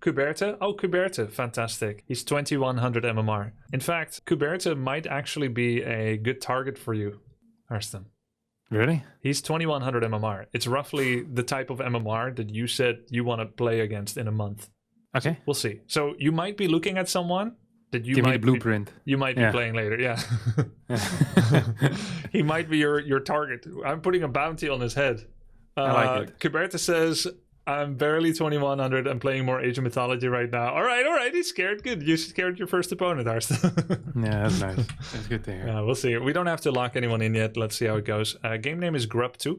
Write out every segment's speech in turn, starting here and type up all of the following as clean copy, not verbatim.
Kuberte? Oh, Kuberte, fantastic. He's 2100 MMR. In fact, Kuberte might actually be a good target for you, Harstem. Really? He's 2100 MMR. It's roughly the type of MMR that you said you want to play against in a month. Okay. We'll see. So you might be looking at someone that you Give might me the blueprint. you might be playing later. Yeah. He might be your target. I'm putting a bounty on his head. I like it. Kuberte says, I'm barely 2100. I'm playing more Age of Mythology right now. All right. He's scared. Good. You scared your first opponent, Harstem. Yeah, that's nice. That's good to hear. Yeah, we'll see. We don't have to lock anyone in yet. Let's see how it goes. Game name is Grub2. All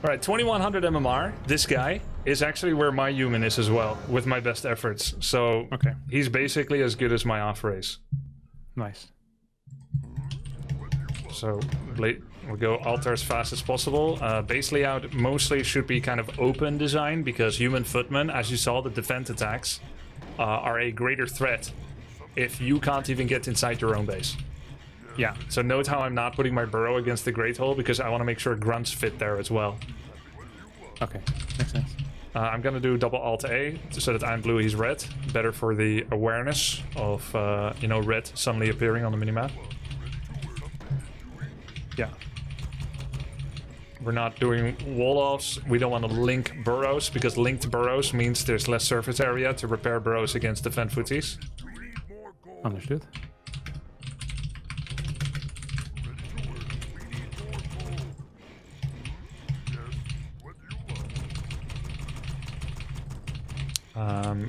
right, 2100 MMR. This guy is actually where my human is as well, with my best efforts. So Okay. he's basically as good as my off race. Nice. So we'll go altar as fast as possible. Base layout mostly should be kind of open design because human footmen, as you saw, the defense attacks are a greater threat if you can't even get inside your own base. Yeah, so note how I'm not putting my burrow against the Great Hole because I want to make sure grunts fit there as well. Okay, makes sense. I'm gonna do double alt A so that I'm blue, he's red. Better for the awareness of red suddenly appearing on the minimap. Yeah. We're not doing wall-offs. We don't want to link burrows because linked burrows means there's less surface area to repair burrows against defend footies. Understood.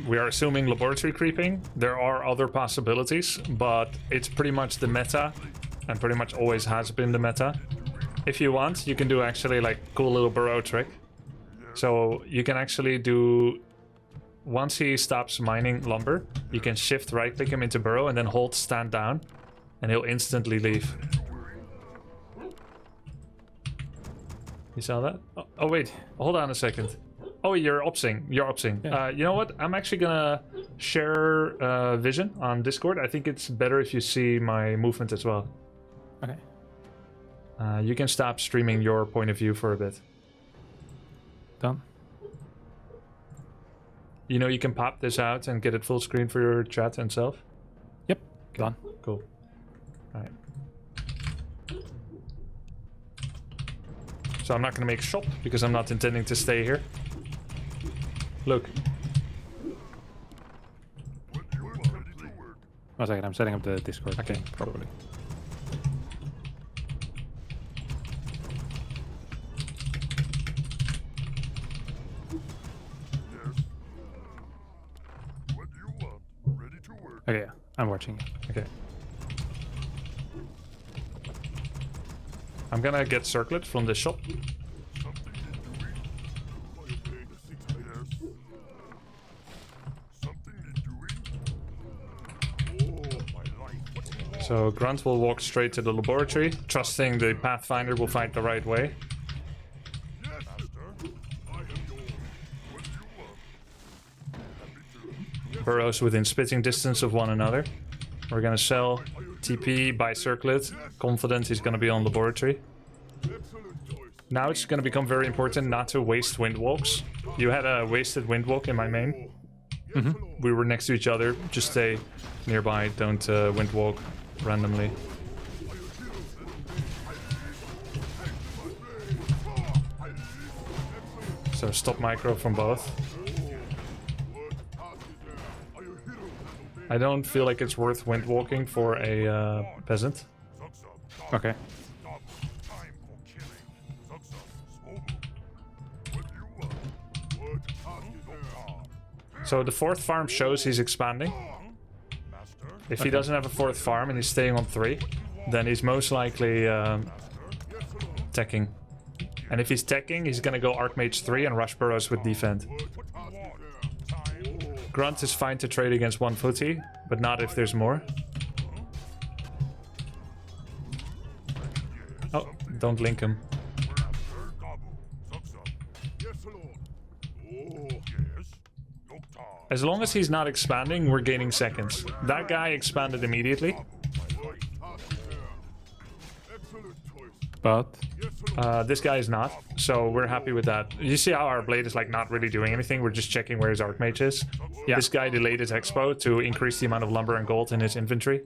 We are assuming laboratory creeping. There are other possibilities, but it's pretty much the meta and pretty much always has been the meta. If you want, you can do actually like cool little burrow trick. So you can actually do, once he stops mining lumber, you can shift right click him into burrow and then hold stand down and he'll instantly leave. You saw that? Oh wait, hold on a second. Oh, you're opsing. Yeah. You know what? I'm actually gonna share vision on Discord. I think it's better if you see my movement as well. Okay. You can stop streaming your point of view for a bit. Done. You know you can pop this out and get it full screen for your chat and self? Yep. Okay. Done. Cool. Alright. So I'm not gonna make shop because I'm not intending to stay here. Look. One second, I'm setting up the Discord. Okay, probably. Okay, yeah, I'm watching. Okay. I'm gonna get circlet from the shop. So Grunt will walk straight to the laboratory, trusting the Pathfinder will find the right way. Burrows within spitting distance of one another. We're gonna sell TP by circlet, confident he's gonna be on laboratory. Now it's gonna become very important not to waste windwalks. You had a wasted windwalk in my main. We were next to each other, just stay nearby, don't windwalk randomly. So stop micro from both. I don't feel like it's worth windwalking for a peasant. Okay. So the fourth farm shows he's expanding. If he doesn't have a fourth farm and he's staying on 3, then he's most likely teching. And if he's teching, he's gonna go Archmage 3 and rush burrows with defend. Grunt is fine to trade against one footy, but not if there's more. Oh, don't link him. As long as he's not expanding, we're gaining seconds. That guy expanded immediately. But This guy is not, so we're happy with that. You see how our blade is like not really doing anything? We're just checking where his Archmage is. yeah, This guy delayed his expo to increase the amount of lumber and gold in his inventory,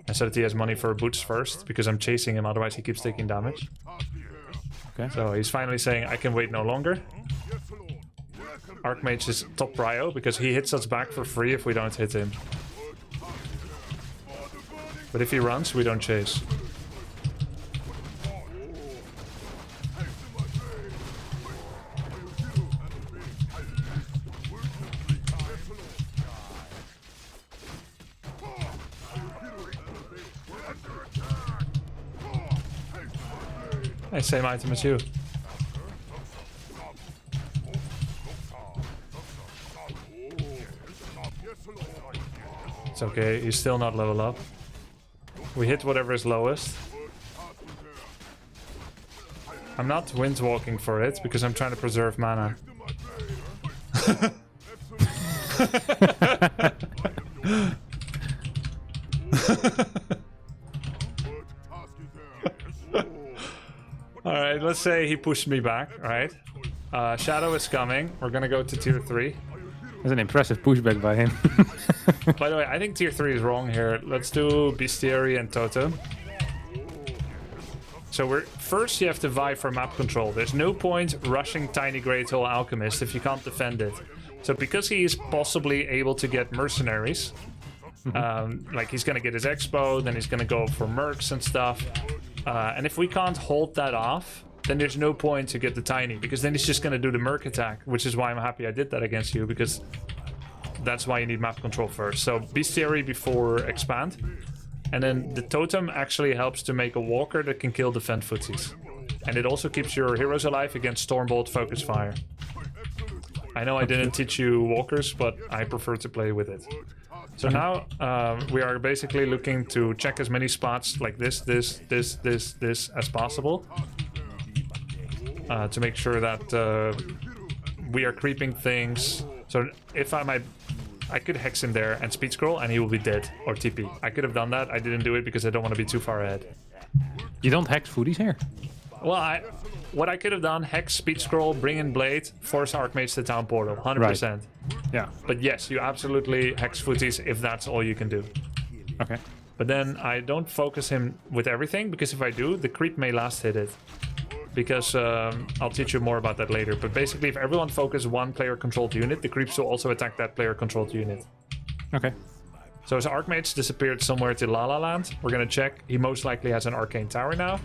and so that he has money for boots first, because I'm chasing him, otherwise he keeps taking damage. okay. So he's finally saying, I can wait no longer. Archmage is top prio, because he hits us back for free if we don't hit him. But if he runs, we don't chase. Hey, same item as you. It's okay, he's still not level up. We hit whatever is lowest. I'm not wind walking for it because I'm trying to preserve mana. Alright, let's say he pushed me back, right? Shadow is coming. We're gonna go to tier 3. That's an impressive pushback by him. By the way, I think tier 3 is wrong here. Let's do Bestiary and Totem. So first you have to vie for map control. There's no point rushing Tiny Great Hole Alchemist if you can't defend it. So because he is possibly able to get mercenaries, like he's gonna get his expo, then he's gonna go for mercs and stuff. And if we can't hold that off, then there's no point to get the Tiny, because then he's just gonna do the merc attack, which is why I'm happy I did that against you, because that's why you need map control first. So Bestiary before expand. And then the Totem actually helps to make a walker that can kill defend footsies. And it also keeps your heroes alive against Stormbolt Focus Fire. I know I didn't teach you walkers, but I prefer to play with it. So now we are basically looking to check as many spots like this as possible. To make sure that we are creeping things. So if I could hex him there and speed scroll and he will be dead, or TP. I could have done that. I didn't do it because I don't want to be too far ahead. You don't hex foodies here? Well, what I could have done, hex, speed scroll, bring in blade, force Archmage to town portal, 100%. Right. Yeah. But yes, you absolutely hex footies if that's all you can do. Okay. But then I don't focus him with everything, because if I do, the creep may last hit it. Because I'll teach you more about that later. But basically, if everyone focuses one player-controlled unit, the creeps will also attack that player-controlled unit. Okay. So his Archmage disappeared somewhere to La La Land. We're gonna check. He most likely has an Arcane Tower now.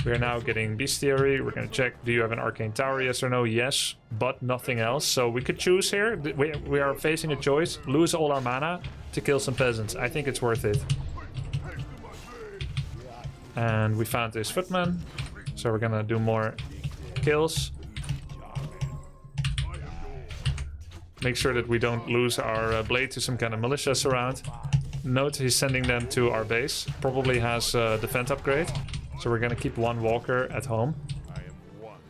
We are now getting Bestiary. We're gonna check, do you have an Arcane Tower, yes or no? Yes, but nothing else. So we could choose here. We are facing a choice. Lose all our mana to kill some peasants. I think it's worth it. And we found this Footman. So we're gonna do more kills. Make sure that we don't lose our blade to some kind of malicious around. Note he's sending them to our base. Probably has defense upgrade. So we're gonna keep one walker at home.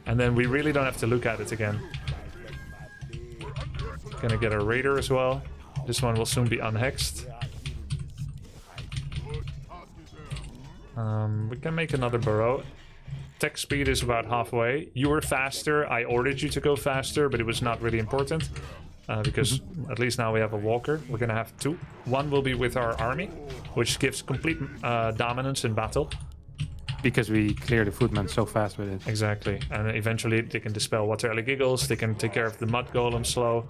And then we really don't have to look at it again. Gonna get a raider as well. This one will soon be unhexed. We can make another burrow. Tech speed is about halfway. You were faster. I ordered you to go faster, but it was not really important. Because at least now we have a walker. We're gonna have 2. One will be with our army, which gives complete dominance in battle. Because we clear the footman so fast with it. Exactly. And eventually they can dispel Water Alley Giggles. They can take care of the mud golem slow.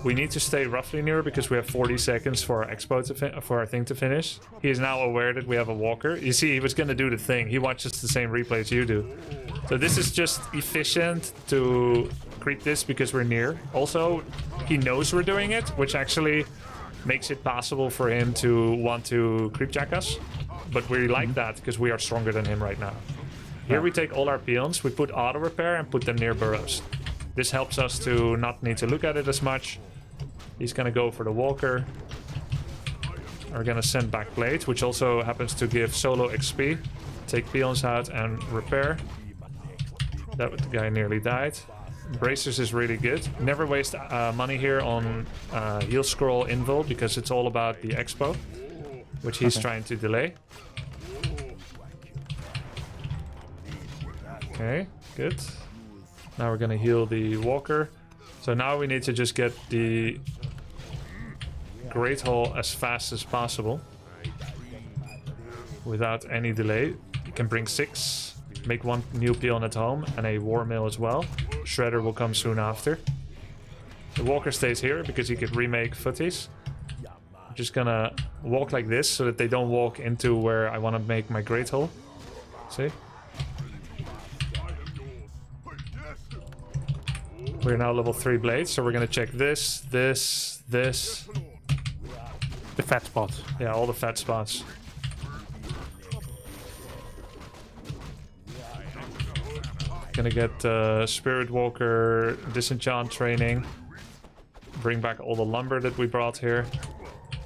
We need to stay roughly near because we have 40 seconds for our expo for our thing to finish. He is now aware that we have a walker. You see, he was gonna do the thing. He watches the same replays you do. So this is just efficient to creep this because we're near. Also, he knows we're doing it, which actually makes it possible for him to want to creep jack us. But we like that because we are stronger than him right now. Here we take all our peons, we put auto repair and put them near burrows. This helps us to not need to look at it as much. He's gonna go for the walker. We're gonna send back blades, which also happens to give solo XP. Take peons out and repair. That guy nearly died. Bracers is really good. Never waste money here on heal scroll invul because it's all about the expo, which he's trying to delay. Okay, good. Now we're gonna heal the walker. So now we need to just get the Great Hall as fast as possible without any delay. You can bring 6, make 1 new peon at home and a war mill as well. Shredder will come soon after. The walker stays here because he could remake footies. I'm just gonna walk like this so that they don't walk into where I want to make my Great Hall. See? We're now level 3 blades, so we're gonna check this. The fat spots. Yeah, all the fat spots. Gonna get Spirit Walker disenchant training. Bring back all the lumber that we brought here.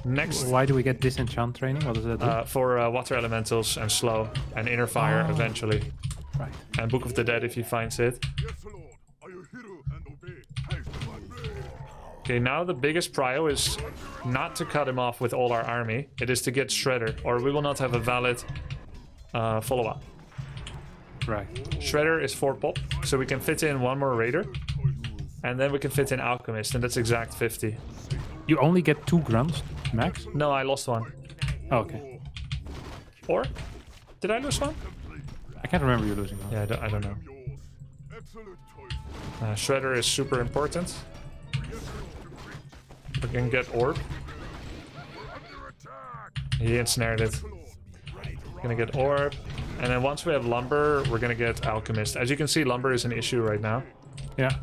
Next, Why do we get disenchant training? What does that do? for water elementals and slow and inner fire eventually. Right. And Book of the Dead if he finds it. Okay, now the biggest prio is not to cut him off with all our army. It is to get Shredder, or we will not have a valid follow-up. Right. Shredder is 4 pop, so we can fit in 1 more Raider. And then we can fit in Alchemist, and that's exact 50. You only get 2 grunts max? No, I lost 1. Oh, okay. Or? Did I lose 1? I can't remember you losing one. Yeah, I don't know. Shredder is super important. We can get Orb. He ensnared it. Gonna get Orb. And then once we have Lumber, we're gonna get Alchemist. As you can see, Lumber is an issue right now. Yeah.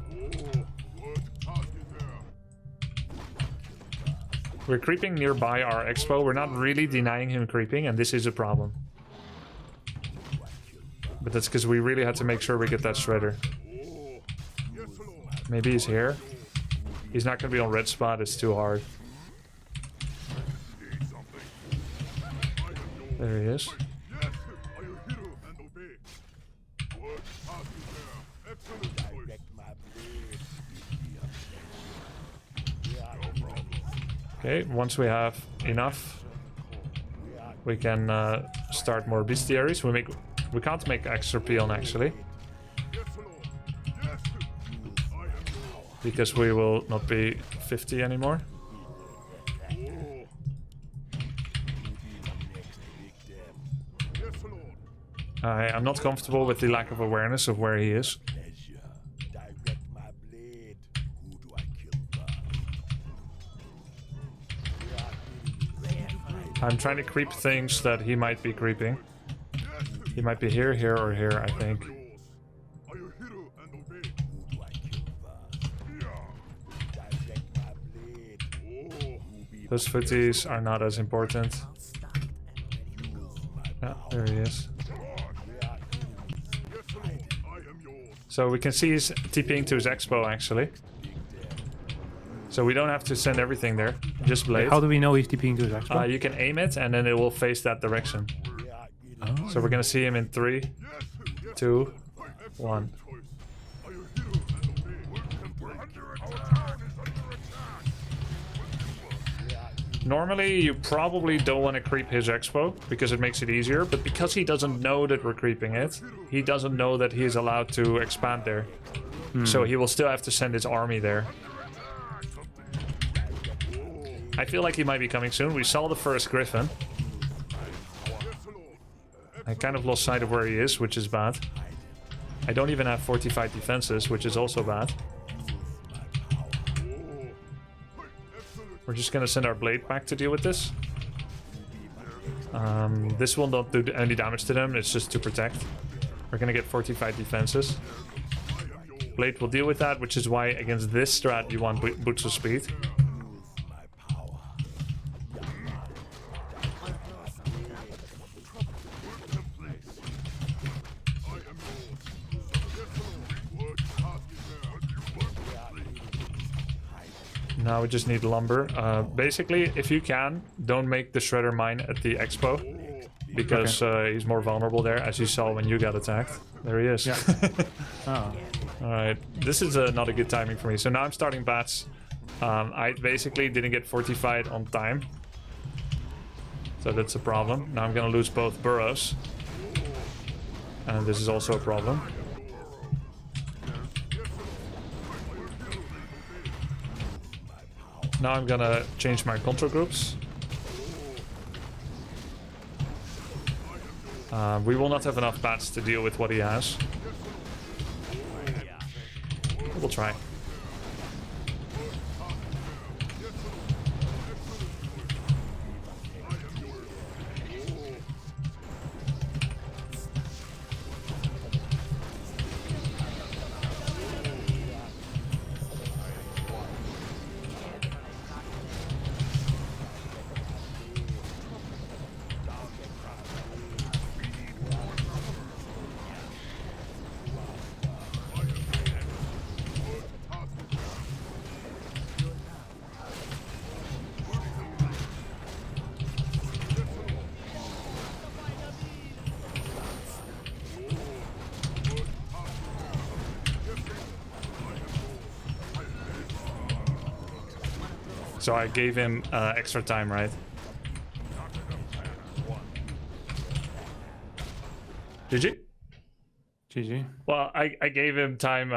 We're creeping nearby our expo. We're not really denying him creeping, and this is a problem. But that's because we really had to make sure we get that Shredder. Maybe he's here. He's not going to be on red spot. It's too hard. There he is. Okay, once we have enough, we can start more bestiaries. We can't make extra peon actually, because we will not be 50 anymore. I'm not comfortable with the lack of awareness of where he is. I'm trying to creep things that he might be creeping. He might be here, here, or here, I think. Those footies are not as important. Yeah, there he is. So we can see he's TPing to his expo, actually. So we don't have to send everything there, just blade. How do we know he's TPing to his expo? You can aim it and then it will face that direction. Oh. So we're gonna see him in 3, 2, 1. Normally you probably don't want to creep his expo because it makes it easier, but because he doesn't know that we're creeping it, he doesn't know that he is allowed to expand there. So he will still have to send his army there. I feel like he might be coming soon. We saw the first Griffin. I kind of lost sight of where he is, which is bad. I don't even have fortified defenses, which is also bad. We're just gonna send our blade back to deal with this. This will not do any damage to them, it's just to protect. We're gonna get fortified defenses. Blade will deal with that, which is why against this strat you want boots of speed. Now we just need lumber. Basically, if you can, don't make the shredder mine at the expo, because he's more vulnerable there, as you saw when you got attacked. There he is. Yeah. Oh. Alright, this is not a good timing for me. So now I'm starting bats. I basically didn't get fortified on time, so that's a problem. Now I'm gonna lose both burrows, and this is also a problem. Now I'm gonna change my control groups. We will not have enough bats to deal with what he has. We'll try. So I gave him extra time, right? GG? GG. Well, I gave him time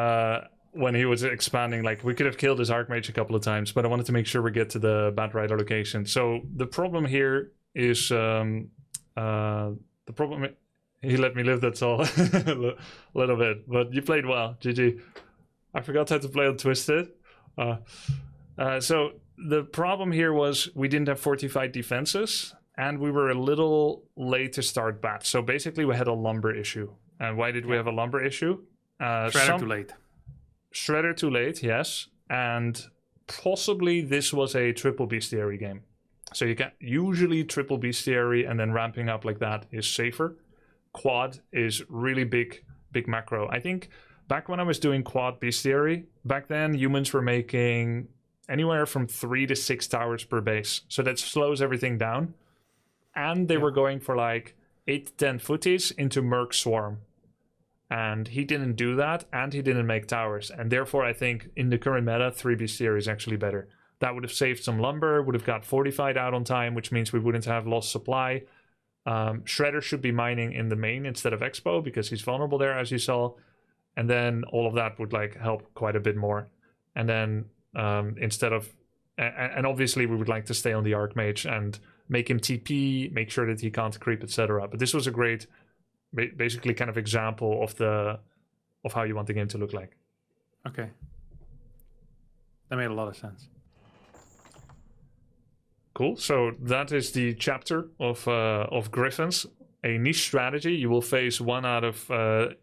when he was expanding. Like, we could have killed his Archmage a couple of times, but I wanted to make sure we get to the Bat Rider location. So the problem here is... the problem... He let me live, that's all. A little bit. But you played well, GG. I forgot how to play on Twisted. So the problem here was we didn't have fortified defenses, and we were a little late to start bat. So basically we had a lumber issue. And why did we have a lumber issue? Shredder too late. Shredder too late, yes. And possibly this was a triple bestiary game. So you can usually triple bestiary and then ramping up like that is safer. Quad is really big macro. I think back when I was doing quad bestiary, back then humans were making anywhere from 3 to 6 towers per base. So that slows everything down. And they were going for like 8 to 10 footies into Merc Swarm. And he didn't do that, and he didn't make towers. And therefore, I think in the current meta, 3 bestiary is actually better. That would have saved some lumber, would have got fortified out on time, which means we wouldn't have lost supply. Shredder should be mining in the main instead of Expo, because he's vulnerable there, as you saw. And then all of that would like help quite a bit more. And then instead of... And obviously we would like to stay on the Archmage and make him TP, make sure that he can't creep, etc. But this was a great, basically kind of example of how you want the game to look like. Okay. That made a lot of sense. Cool. So that is the chapter of Griffins. A niche strategy. You will face 1 out of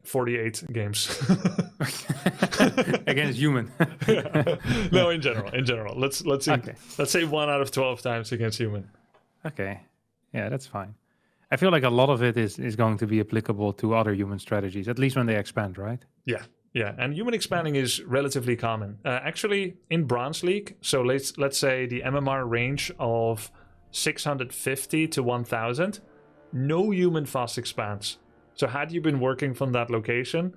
48 games. Against human. No, in general. Let's see. Okay. Let's say 1 out of 12 times against human. Okay. Yeah, that's fine. I feel like a lot of it is going to be applicable to other human strategies, at least when they expand, right? Yeah. And human expanding is relatively common. Actually, in Bronze League, so let's say the MMR range of 650 to 1000, no human fast expands. So had you been working from that location,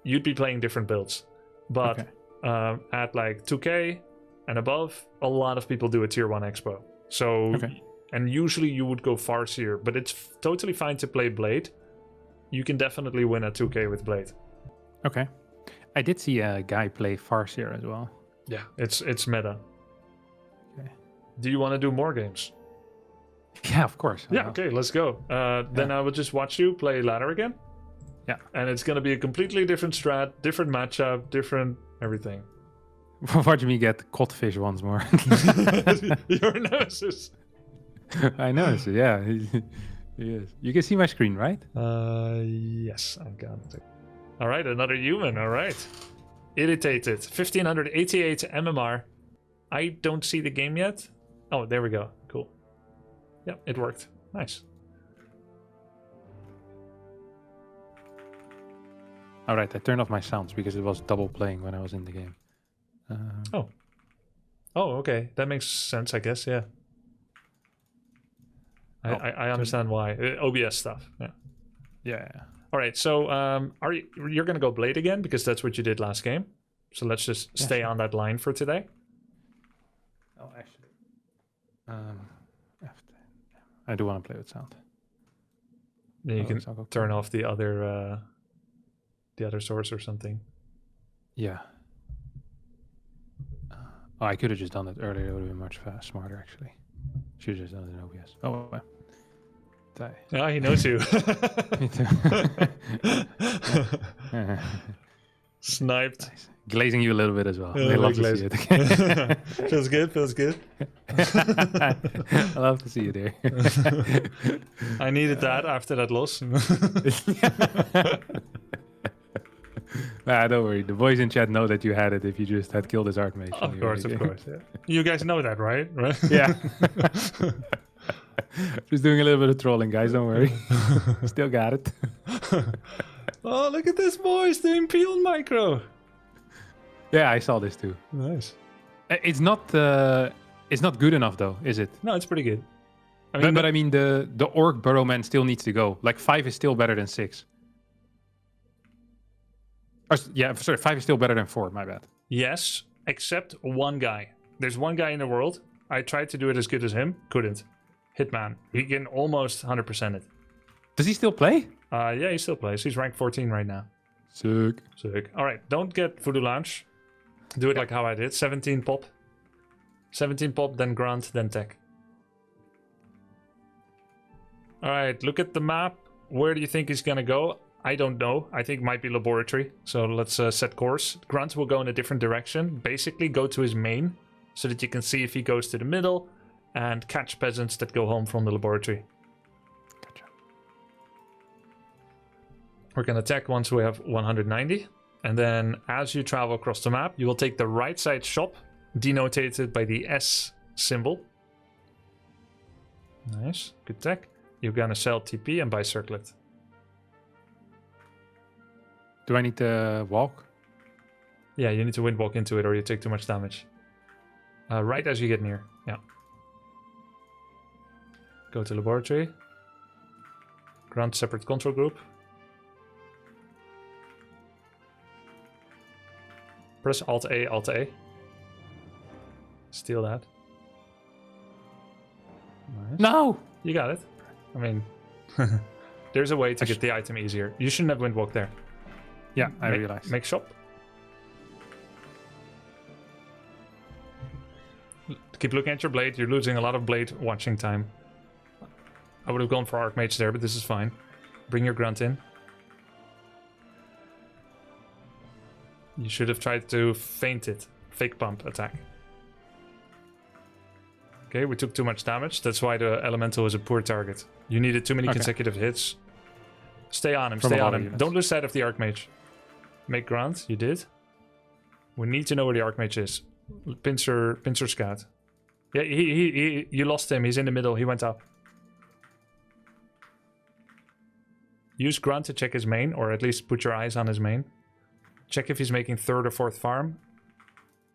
you'd be playing different builds. But at like 2K and above, a lot of people do a tier 1 expo. So, and usually you would go Farseer, but it's totally fine to play Blade. You can definitely win at 2K with Blade. Okay. I did see a guy play Farseer as well. Yeah, it's meta. Okay. Do you want to do more games? Yeah, of course. Yeah, okay, let's go. Then I will just watch you play ladder again. Yeah. And it's going to be a completely different strat, different matchup, different everything. Watch me get codfish once more. Your nemesis. I know, so yeah. He is. You can see my screen, right? Yes, I got it. All right, another human, all right. Irritated, 1588 MMR. I don't see the game yet. Oh, there we go, cool. Yep, it worked, nice. All right, I turned off my sounds because it was double playing when I was in the game. Oh, okay, that makes sense, I guess, yeah. I understand why. OBS stuff, yeah. Yeah. All right, so you're going to go Blade again because that's what you did last game. So let's just stay on that line for today. Oh, actually, I do want to play with sound. Then you can turn off the other source or something. Yeah. Oh, I could have just done it earlier. It would have been much smarter, actually. Should have just done it in OBS. Oh, well. Die. Yeah, he knows you. Me too. Sniped. Nice. Glazing you a little bit as well. Yeah, I love to glaze. see it. Feels good, feels good. I love to see you there. I needed that after that loss. Nah, don't worry. The boys in chat know that you had it if you just had killed his archmage. Of course, of course. Yeah. You guys know that, right? Yeah. Just doing a little bit of trolling, guys. Don't worry. Still got it. Oh, look at this, boys doing Peel Micro. Yeah, I saw this too. Nice. It's not good enough though, is it? No, it's pretty good. I mean, But I mean, the orc burrow man still needs to go. Like 5 is still better than 6. Yeah, sorry, 5 is still better than 4. My bad. yes, except one guy. There's one guy in the world. I tried to do it as good as him. Couldn't. Hitman. He can almost 100% it. Does he still play? Yeah, he still plays. He's rank 14 right now. Sick. Sick. All right, don't get Voodoo Lounge. Do it like how I did. 17 pop. 17 pop, then grunt, then tech. All right, look at the map. Where do you think he's gonna go? I don't know. I think it might be laboratory. So let's set course. Grunt will go in a different direction. Basically, go to his main so that you can see if he goes to the middle and catch peasants that go home from the laboratory. Gotcha. We're gonna attack once we have 190. And then as you travel across the map, you will take the right side shop, denotated by the S symbol. Nice, good tech. You're gonna sell TP and buy circlet. Do I need to walk? Yeah, you need to windwalk into it or you take too much damage. Right as you get near, yeah. Go to laboratory. Grant separate control group. Press Alt A, Alt A. Steal that. Nice. No! You got it. I mean, there's a way to get the item easier. You shouldn't have windwalk there. Yeah, I realized. Make shop. Keep looking at your blade. You're losing a lot of blade watching time. I would have gone for Archmage there, but this is fine. Bring your grunt in. You should have tried to feint it. Fake pump attack. Okay, we took too much damage. That's why the elemental is a poor target. You needed too many consecutive hits. Stay on him, stay on him. Don't lose sight of the Archmage. Make grunt, you did. We need to know where the Archmage is. Pincer scout. Yeah, you lost him. He's in the middle. He went up. Use grunt to check his main, or at least put your eyes on his main. Check if he's making 3rd or 4th farm.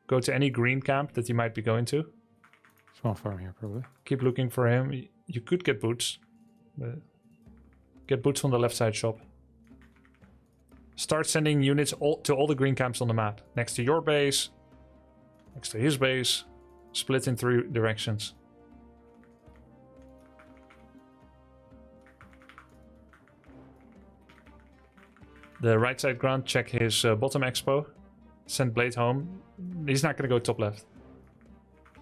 Go to any green camp that you might be going to. Small farm here, probably. Keep looking for him. You could get boots. But get boots from the left side shop. Start sending units to all the green camps on the map. Next to your base. Next to his base. Split in 3 directions. The right side grunt, check his bottom expo. Send blade home. He's not going to go top left.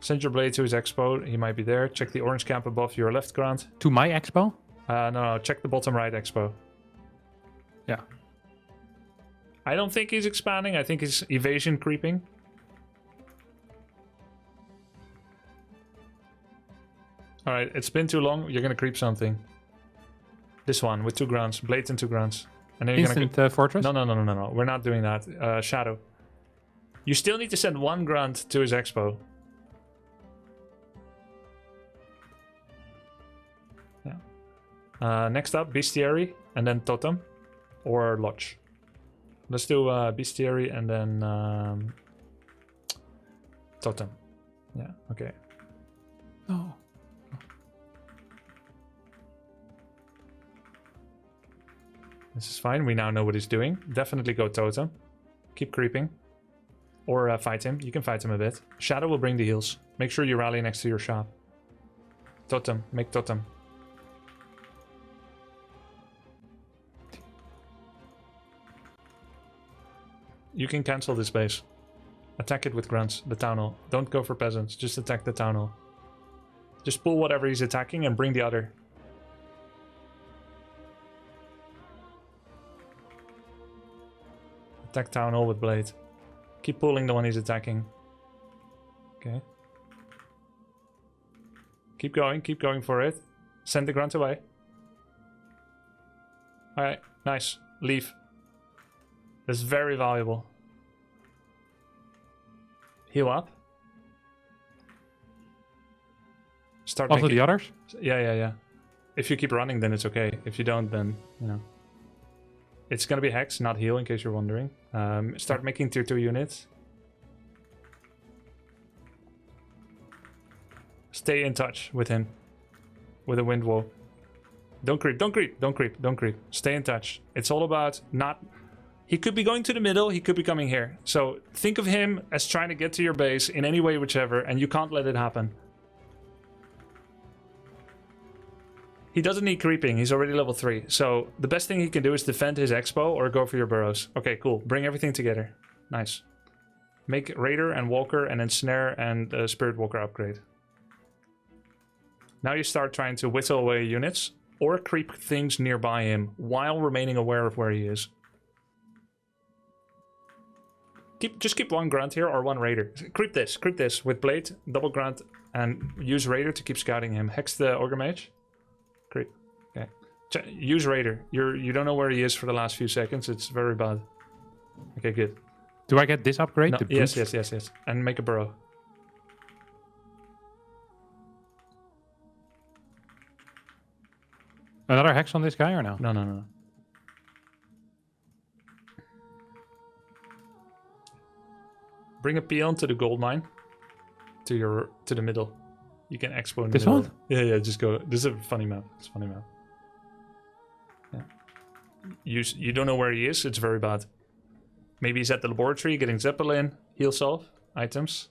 Send your blade to his expo. He might be there. Check the orange camp above your left grunt. To my expo? No, check the bottom right expo. Yeah. I don't think he's expanding. I think he's evasion creeping. Alright, it's been too long. You're going to creep something. This one with 2 grunts. Blades and 2 grunts. And then you're Instant fortress? No. We're not doing that. Shadow. You still need to send 1 grunt to his expo. Yeah. Next up, Bestiary and then Totem. Or Lodge. Let's do Bestiary and then Totem. Yeah, okay. No. This is fine. We now know what he's doing. Definitely go Totem. Keep creeping. Or fight him. You can fight him a bit. Shadow will bring the heals. Make sure you rally next to your shop. Totem. Make Totem. You can cancel this base. Attack it with grunts, the town hall. Don't go for peasants, just attack the town hall. Just pull whatever he's attacking and bring the other. Attack town hall with blade. Keep pulling the one he's attacking. Okay. Keep going for it. Send the grunt away. Alright, nice. Leave. That's very valuable. Heal up. Start Also making... the others? Yeah. If you keep running, then it's okay. If you don't, then, you know. It's gonna be hex, not heal, in case you're wondering. Start making tier 2 units. Stay in touch with him. With a wind wall. Don't creep. Stay in touch. It's all about not... He could be going to the middle, he could be coming here. So think of him as trying to get to your base in any way, whichever, and you can't let it happen. He doesn't need creeping, he's already level 3. So the best thing he can do is defend his expo or go for your burrows. Okay, cool. Bring everything together. Nice. Make Raider and Walker and Ensnare and Spirit Walker upgrade. Now you start trying to whittle away units or creep things nearby him while remaining aware of where he is. Just keep one grunt here or one raider. Creep this with blade, double grunt, and use raider to keep scouting him. Hex the ogre mage. Creep. Okay. Use raider. You don't know where he is for the last few seconds. It's very bad. Okay, good. Do I get this upgrade? No, yes. And make a burrow. Another hex on this guy or no? No. Bring a peon to the gold mine. To the middle. You can expo in the middle. This one? Yeah, just go. This is a funny map. It's a funny map. Yeah. You don't know where he is, it's very bad. Maybe he's at the laboratory getting Zeppelin, heal solve, items.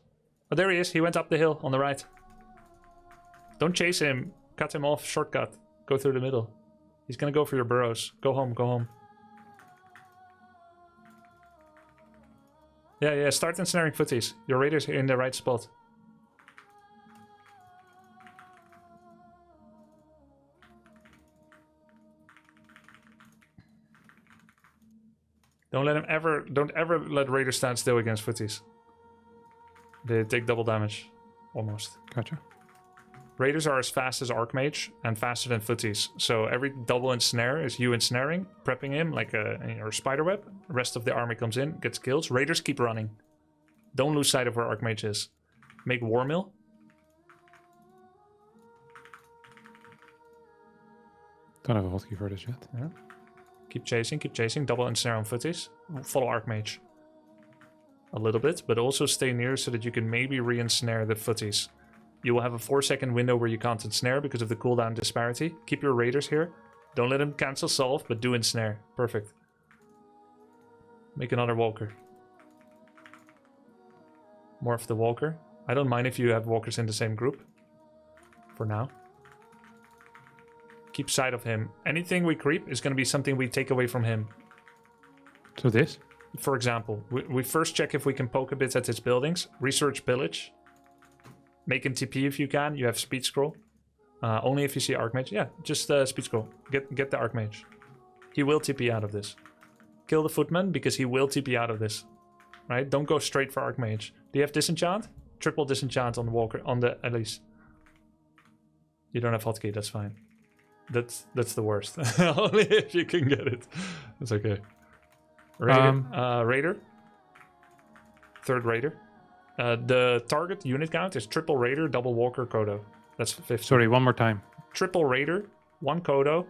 Oh, there he is. He went up the hill on the right. Don't chase him. Cut him off. Shortcut. Go through the middle. He's gonna go for your burrows. Go home. Yeah, start ensnaring footies. Your raiders are in the right spot. Don't ever let raiders stand still against footies. They take double damage. Almost. Gotcha. Raiders are as fast as Archmage and faster than footies. So every double ensnare is you ensnaring, prepping him like a spiderweb. The rest of the army comes in, gets kills. Raiders keep running. Don't lose sight of where Archmage is. Make War Mill. Don't have a hotkey for this yet. Yeah. Keep chasing. Double ensnare on footies. Follow Archmage. A little bit, but also stay near so that you can maybe re-ensnare the footies. You will have a 4-second window where you can't ensnare because of the cooldown disparity. Keep your raiders here. Don't let them cancel solve, but do ensnare. Perfect. Make another walker. Morph the walker. I don't mind if you have walkers in the same group. For now. Keep sight of him. Anything we creep is going to be something we take away from him. So this? For example, we first check if we can poke a bit at his buildings. Research pillage. Make him TP if you can. You have speed scroll. Only if you see Archmage. Yeah, just speed scroll. Get the Archmage. He will TP out of this. Kill the footman because he will TP out of this. Right? Don't go straight for Archmage. Do you have disenchant? Triple disenchant on the walker on the Elise. You don't have hotkey. That's fine. That's the worst. Only if you can get it. It's okay. Raider. Raider. Third Raider. The target unit count is triple Raider, double Walker, Kodo. That's 50. Sorry, one more time. Triple Raider, one Kodo,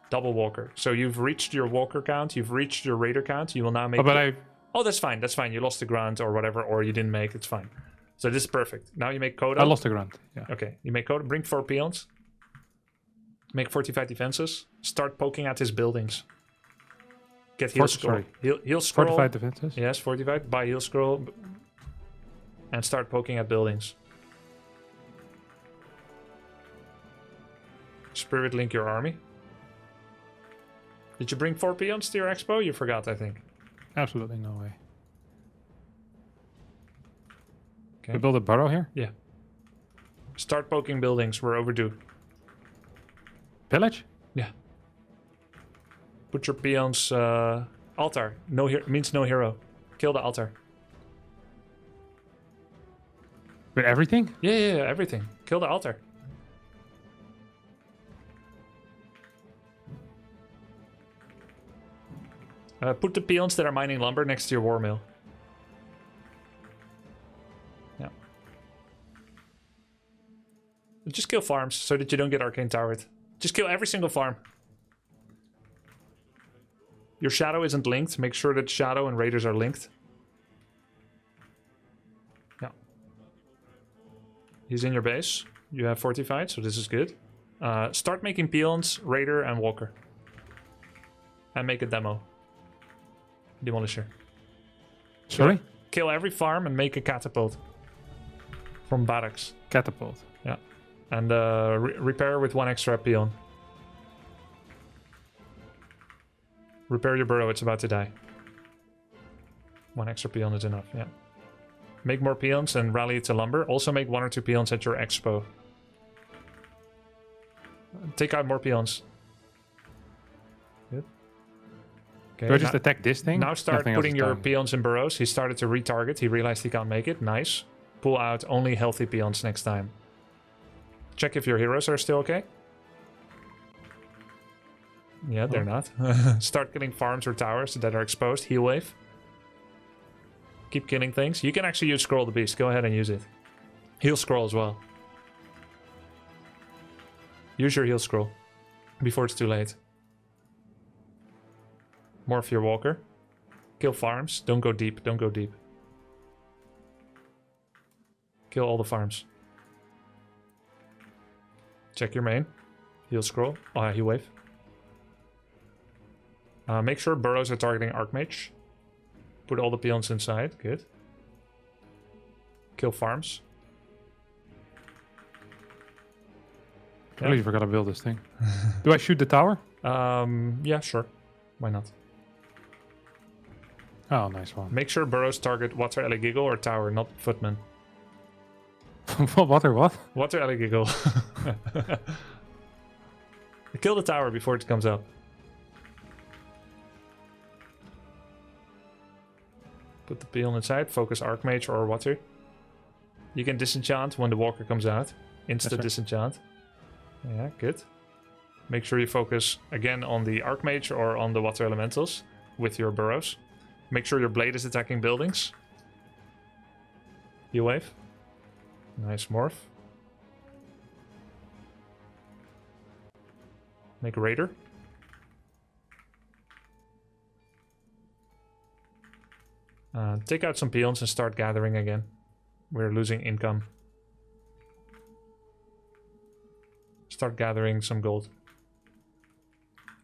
double Walker. So you've reached your Walker count, you've reached your Raider count. You will now make... Oh, that's fine. That's fine. You lost the grunt or whatever, or you didn't make. It's fine. So this is perfect. Now you make Kodo. I lost the grunt. Yeah. Okay. You make Kodo. Bring 4 peons. Make 45 defenses. Start poking at his buildings. Get heal scroll. Heal scroll. 45 defenses? Yes, 45. Buy heal scroll. And start poking at buildings. Spirit link your army. Did you bring 4 peons to your expo? You forgot, I think. Absolutely no way. Okay. We build a burrow here. Yeah. Start poking buildings. We're overdue. Pillage? Yeah. Put your peons... altar. No means no hero. Kill the altar. With everything? Yeah, everything. Kill the altar. Put the peons that are mining lumber next to your war mill. Yeah. Just kill farms so that you don't get arcane towered. Just kill every single farm. Your shadow isn't linked. Make sure that shadow and raiders are linked. Yeah. He's in your base. You have fortified, so this is good. Start making peons, raider, and walker. And make a demo. Demolisher. Sorry? Kill every farm and make a catapult. From barracks. Catapult. Yeah. And repair with 1 extra peon. Repair your burrow, it's about to die. 1 extra peon is enough, yeah. Make more peons and rally it to lumber. Also make 1 or 2 peons at your expo. Take out more peons. Good. Okay, Do I just attack this thing? now start Nothing else putting is your dying. peons in burrows. He started to retarget. He realized he can't make it. Nice. Pull out only healthy peons next time. Check if your heroes are still okay. Yeah, they're not. Start killing farms or towers that are exposed. Heal wave. Keep killing things. You can actually use Scroll the Beast. Go ahead and use it. Heal Scroll as well. Use your heal Scroll before it's too late. Morph your walker. Kill farms. Don't go deep. Don't go deep. Kill all the farms. Check your main. Heal Scroll. Oh, heal wave. Make sure burrows are targeting Archmage. Put all the peons inside. Good. Kill farms. I really forgot to build this thing. Do I shoot the tower? Yeah, sure. Why not? Oh, nice one. Make sure burrows target Water Elegiggle or tower, not footman. What or what? Water Elegiggle. Kill the tower before it comes up. Put the peon inside. Focus Archmage or Water. You can disenchant when the walker comes out. Insta right. disenchant. Yeah, good. Make sure you focus again on the Archmage or on the Water Elementals with your burrows. Make sure your blade is attacking buildings. Heal wave. Nice morph. Make a raider. Take out some peons and start gathering again. We're losing income. Start gathering some gold.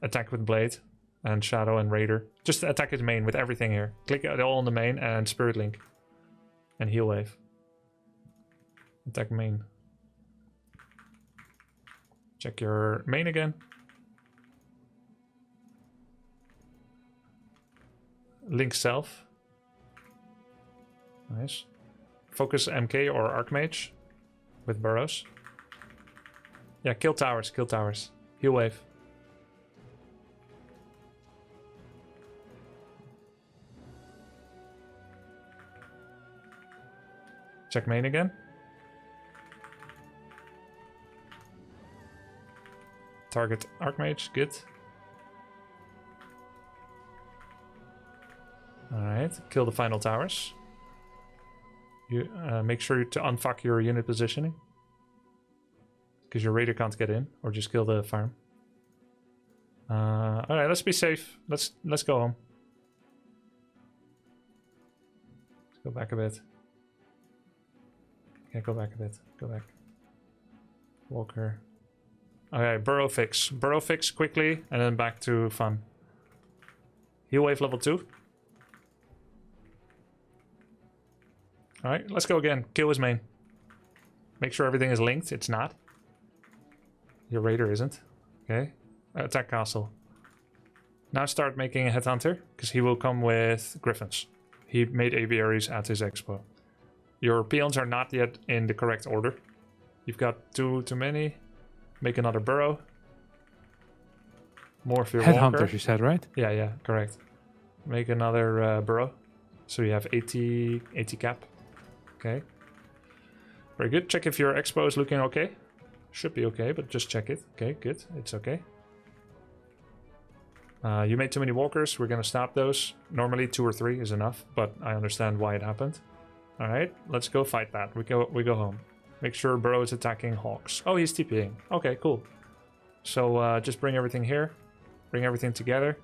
Attack with blade and shadow and raider. Just attack his main with everything here. Click it all on the main and spirit link. And heal wave. Attack main. Check your main again. Link self. Nice. Focus MK or Archmage with burrows. Yeah, kill towers, kill towers. Heal wave. Check main again. Target Archmage, good. Alright, kill the final towers. You make sure to unfuck your unit positioning. Because your raider can't get in, or just kill the farm. Alright, let's be safe. Let's go home. Let's go back a bit. Yeah, go back a bit. Go back. Walker. Alright, burrow fix. Burrow fix quickly, and then back to fun. Heal wave level 2. Alright, let's go again. Kill his main. Make sure everything is linked. It's not. Your raider isn't. Okay. Attack castle. Now start making a headhunter, because he will come with griffins. He made aviaries at his expo. Your peons are not yet in the correct order. You've got too many. Make another burrow. More for your walker. Headhunters, you said, right? Yeah, correct. Make another burrow. So you have 80 cap. Okay. Very good. Check if your expo is looking okay. Should be okay, but just check it. Okay, good. It's okay. You made too many walkers. We're gonna stop those. Normally 2 or 3 is enough, but I understand why it happened. All right, let's go fight that. We go home. Make sure Burrow is attacking Hawks. Oh, he's TPing. Okay, cool. So just bring everything here. Bring everything together.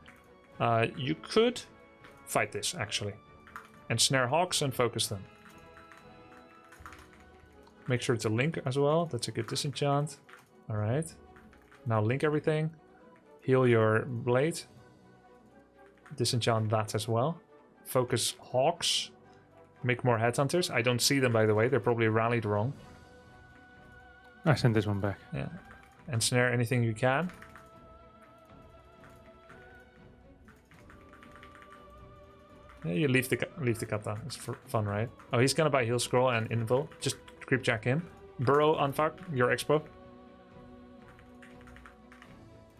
You could fight this, actually. And snare Hawks and focus them. Make sure to link as well. That's a good disenchant. All right. Now link everything. Heal your blade. Disenchant that as well. Focus Hawks. Make more headhunters. I don't see them, by the way. They're probably rallied wrong. I sent this one back. Yeah. And snare anything you can. Yeah, you leave the kata. It's for fun, right? Oh, he's gonna buy heal scroll and invul. Just creep jack in. Burrow, unfuck your expo.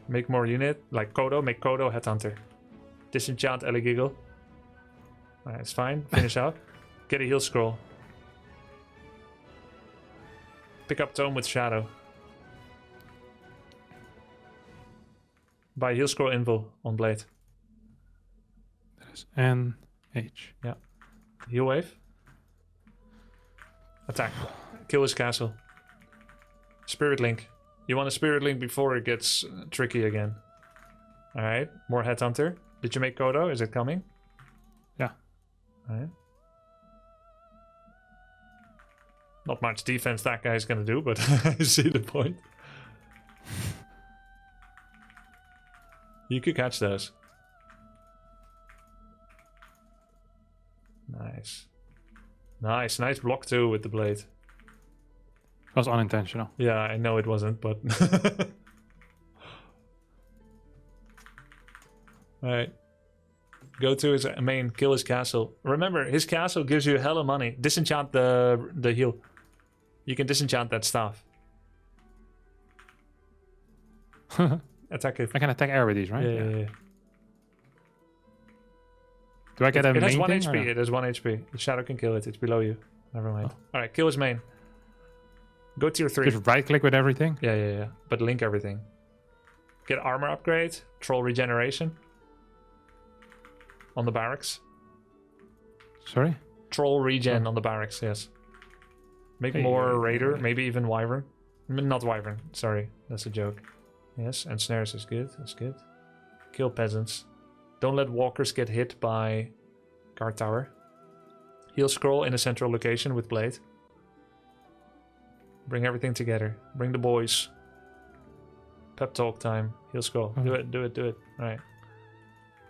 Make more unit like Kodo. Make Kodo headhunter. Disenchant Ellie Giggle. Alright, it's fine. Finish out. Get a heal scroll. Pick up Tome with Shadow. Buy heal scroll invul on blade. That is NH. Yeah. Heal wave. Attack. Kill his castle. Spirit link. You want a spirit link before it gets tricky again. Alright. More headhunter. Did you make Kodo? Is it coming? Yeah. Alright. Not much defense that guy's gonna do, but I see the point. You could catch those. Nice. Nice block too with the blade. That was unintentional. Yeah, I know it wasn't, but... Alright. Go to his main, kill his castle. Remember, his castle gives you hella money. Disenchant the heal. You can disenchant that staff. Attack it. I can attack air with these, right? Yeah. Do I get a It main has 1 thing, HP. or no? It has 1 HP. The shadow can kill it. It's below you. Never mind. Oh. Alright, kill his main. Go tier 3. Just right click with everything? Yeah. But link everything. Get armor upgrade. Troll regeneration. On the barracks. Sorry? Troll regen on the barracks, yes. Make more Raider, maybe even Wyvern. Not Wyvern, sorry. That's a joke. Yes, and snares is good. That's good. Kill peasants. Don't let walkers get hit by guard tower. Heal scroll in a central location with blade. Bring everything together. Bring the boys. Pep talk time. Heal scroll. Do it. Alright.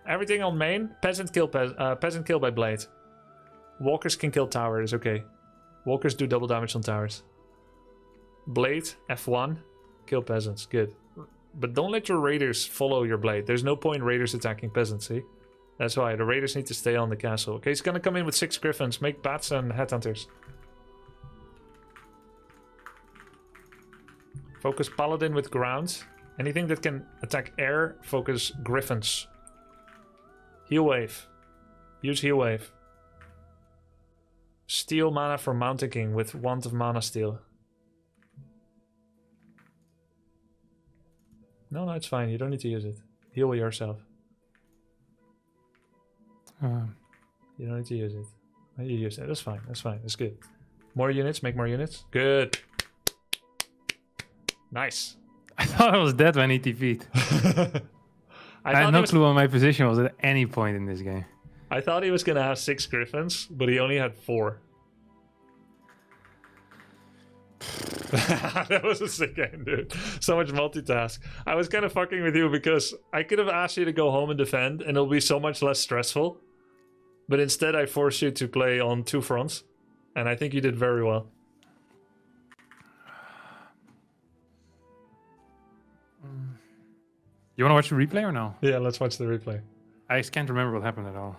Everything on main. Peasant kill by blade. Walkers can kill towers, okay. Walkers do double damage on towers. Blade, F1. Kill peasants, good. But don't let your raiders follow your blade. There's no point raiders attacking peasants, see? That's why the raiders need to stay on the castle. Okay, he's gonna come in with 6 griffins. Make bats and headhunters. Focus paladin with ground. Anything that can attack air, focus griffins. Heal wave. Use heal wave. Steal mana from Mountain King with Wand of Mana Steal. No, it's fine. You don't need to use it. Heal yourself. You don't need to use it. You use it. That's fine. That's good. More units. Make more units. Good. Nice. I thought I was dead when he TP'd. I had no clue what my position was at any point in this game. I thought he was going to have 6 griffins, but he only had 4. That was a sick game, dude. So much multitask. I was kind of fucking with you because I could have asked you to go home and defend and it'll be so much less stressful. But instead I forced you to play on 2 fronts. And I think you did very well. You want to watch the replay or no? Yeah, let's watch the replay. I just can't remember what happened at all.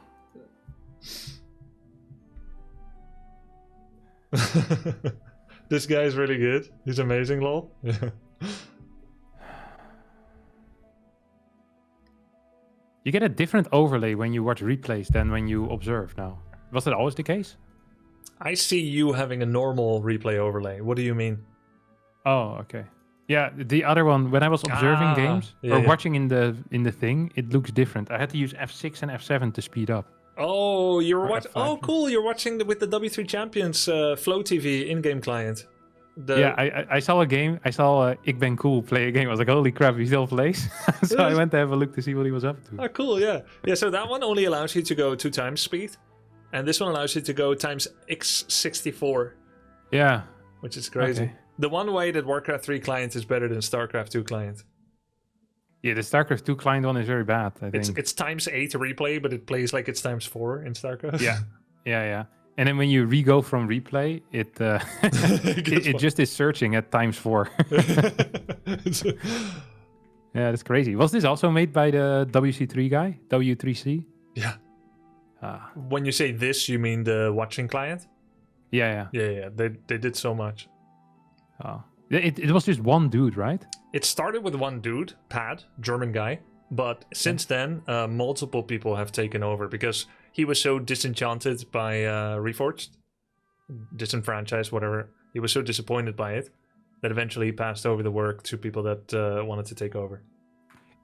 This guy's really good. He's amazing, lol. Yeah. You get a different overlay when you watch replays than when you observe now. Was that always the case? I see you having a normal replay overlay. What do you mean? Oh, okay. Yeah, the other one, when I was observing games or watching in the thing, it looks different. I had to use F6 and F7 to speed up. Oh, you're watching. F5. Oh, cool! You're watching with the W3 Champions Flow TV in-game client. Yeah, I saw a game. I saw Ik Ben Cool play a game. I was like, holy crap, he still plays. So I went to have a look to see what he was up to. Oh, cool! Yeah, yeah. So that one only allows you to go 2 times speed, and this one allows you to go times x64. Yeah, which is crazy. Okay. The one way that Warcraft 3 client is better than StarCraft 2 client. Yeah, the StarCraft 2 client one is very bad, I think. It's times 8 replay, but it plays like it's times 4 in StarCraft. Yeah. And then when you re-go from replay, it it just is searching at times 4. Yeah, that's crazy. Was this also made by the WC3 guy? W3C? Yeah. When you say this, you mean the watching client? Yeah. Yeah. They did so much. Oh. It was just one dude, right? It started with one dude, Pad, German guy, but since then, multiple people have taken over because he was so disenchanted by Reforged, disenfranchised, whatever. He was so disappointed by it that eventually he passed over the work to people that wanted to take over.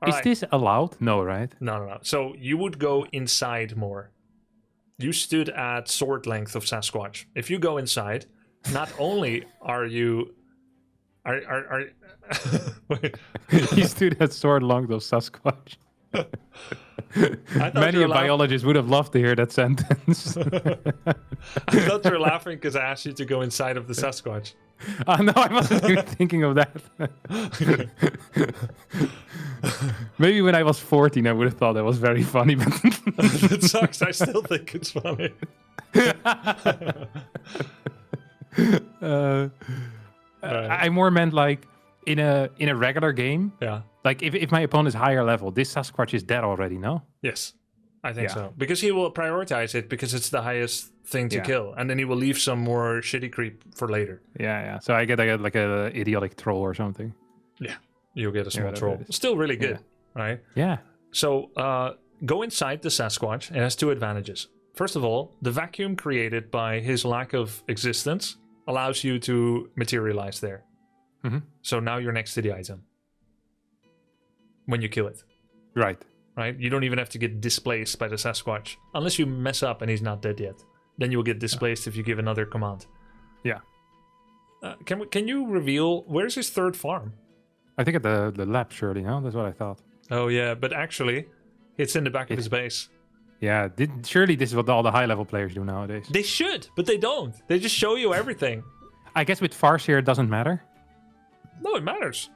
Is this allowed? No, right? No. So you would go inside more. You stood at sword length of Sasquatch. If you go inside, not only are you... He stood at sword length of Sasquatch. Many a biologist would have loved to hear that sentence. I thought you were laughing because I asked you to go inside of the Sasquatch. No, I wasn't even thinking of that. Maybe when I was 14, I would have thought that was very funny. But That sucks. I still think it's funny. I more meant like in a regular game. Yeah. Like if my opponent is higher level, this Sasquatch is dead already, no? Yes, I think so. Because he will prioritize it because it's the highest thing to kill, and then he will leave some more shitty creep for later. Yeah. So I get like a idiotic troll or something. Yeah, you'll get a small troll. Still really good, right? Yeah. So go inside the Sasquatch. It has 2 advantages. First of all, the vacuum created by his lack of existence allows you to materialize there. Mm-hmm. So now you're next to the item when you kill it. Right. You don't even have to get displaced by the Sasquatch. Unless you mess up and he's not dead yet. Then you will get displaced if you give another command. Yeah. Can you reveal, where's his 3rd farm? I think at the lab, surely, no? That's what I thought. Oh yeah, but actually, it's in the back of his base. Yeah, surely this is what all the high-level players do nowadays. They should, but they don't. They just show you everything. I guess with Farseer it doesn't matter. No, it matters.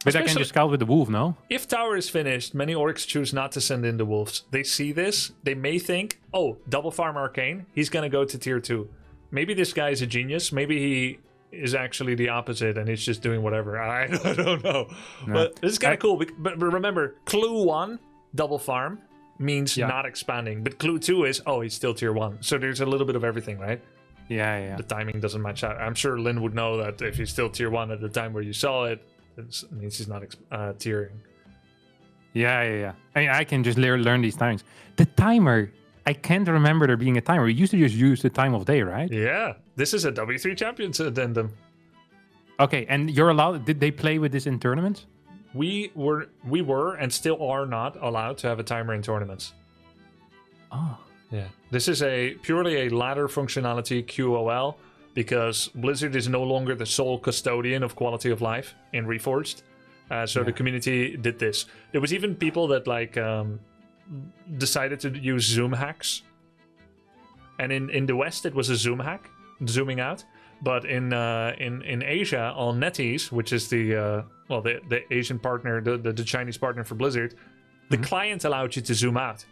But I can just scout with the wolf, no? If tower is finished, many orcs choose not to send in the wolves. They see this, they may think, oh, double farm arcane, he's gonna go to tier 2. Maybe this guy is a genius, maybe he is actually the opposite and he's just doing whatever. I don't know. No. But this is kind of cool. But remember, clue 1, double farm, means not expanding. But clue 2 is, oh, he's still tier 1. So there's a little bit of everything, right? Yeah. The timing doesn't match out. I'm sure Lynn would know that if he's still tier 1 at the time where you saw it, it means he's not tiering. Yeah. I mean, I can just learn these timings. The timer, I can't remember there being a timer. We used to just use the time of day, right? Yeah. This is a W3 Champions addendum. Okay, and you're allowed... Did they play with this in tournaments? We were and still are not allowed to have a timer in tournaments. Oh. Yeah. This is purely a ladder functionality QOL because Blizzard is no longer the sole custodian of quality of life in Reforged. So the community did this. There was even people that decided to use zoom hacks. And in the West it was a zoom hack, zooming out. But in Asia on NetEase, which is the Asian partner, the Chinese partner for Blizzard, the client allowed you to zoom out.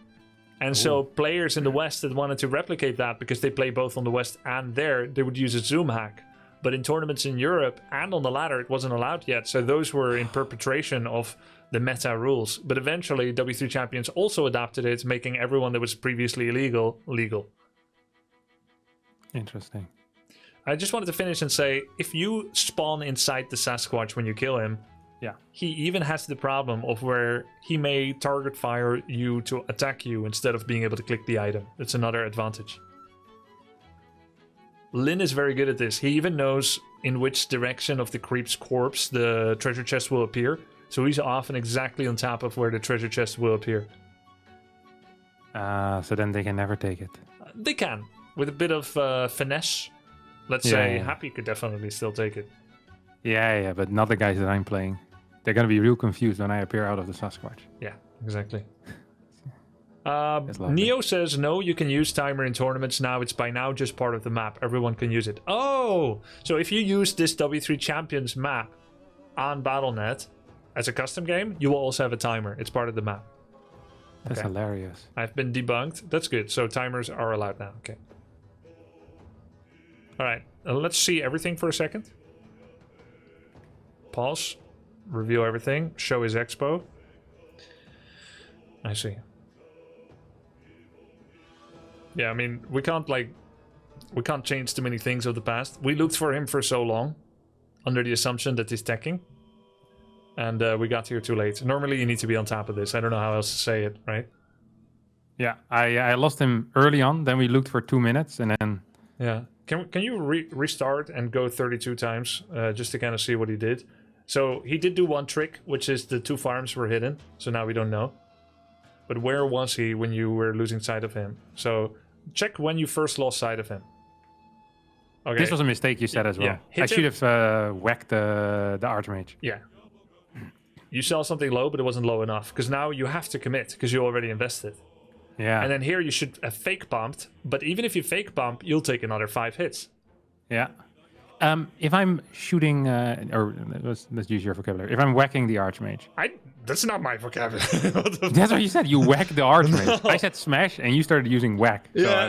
And so players in the West that wanted to replicate that because they play both on the West and there, they would use a zoom hack. But in tournaments in Europe and on the ladder, it wasn't allowed yet. So those were in perpetration of the meta rules. But eventually, W3 Champions also adapted it, making everyone that was previously illegal, legal. Interesting. I just wanted to finish and say, if you spawn inside the Sasquatch when you kill him, Yeah. he even has the problem of where he may target fire you to attack you instead of being able to click the item. It's another advantage. Lynn is very good at this. He even knows in which direction of the creep's corpse the treasure chest will appear. So he's often exactly on top of where the treasure chest will appear. So then they can never take it. They can, with a bit of finesse. Let's say Happy could definitely still take it. Yeah, but not the guys that I'm playing. They're gonna be real confused when I appear out of the Sasquatch. Yeah, exactly. Neo says, no, you can use timer in tournaments now. It's by now just part of the map. Everyone can use it. Oh, so if you use this W3 Champions map on Battle.net as a custom game, you will also have a timer. It's part of the map. That's hilarious. I've been debunked. That's good. So timers are allowed now. Okay. All right. Let's see everything for a second. Pause. Review everything. Show his expo. I see. Yeah, I mean, we can't change too many things of the past. We looked for him for so long, under the assumption that he's teching, and we got here too late. Normally, you need to be on top of this. I don't know how else to say it, right? Yeah, I lost him early on. Then we looked for 2 minutes, and then yeah. Can you restart and go 32 times just to kind of see what he did? So he did do one trick, which is the 2 farms were hidden. So now we don't know. But where was he when you were losing sight of him? So check when you first lost sight of him. Okay. This was a mistake you said as well. Yeah, I should have whacked the Archmage. Yeah. You saw something low, but it wasn't low enough. Because now you have to commit, because you already invested. Yeah. And then here you should have fake bumped. But even if you fake bump, you'll take another 5 hits. Yeah. If I'm shooting, or let's use your vocabulary. If I'm whacking the Archmage. That's not my vocabulary. That's what you said. You whack the Archmage. No. I said smash, and you started using whack. So yeah,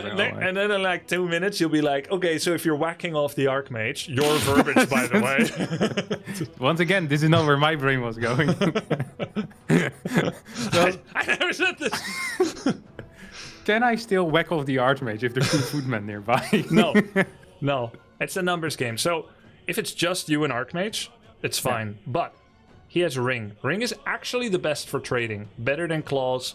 and then in like 2 minutes, you'll be like, okay, so if you're whacking off the Archmage, your verbiage, by the way. Once again, this is not where my brain was going. I never said this. Can I still whack off the Archmage if there's 2 footmen nearby? No. It's a numbers game. So if it's just you and Archmage, it's fine. Yeah. But he has Ring. Ring is actually the best for trading. Better than Claws.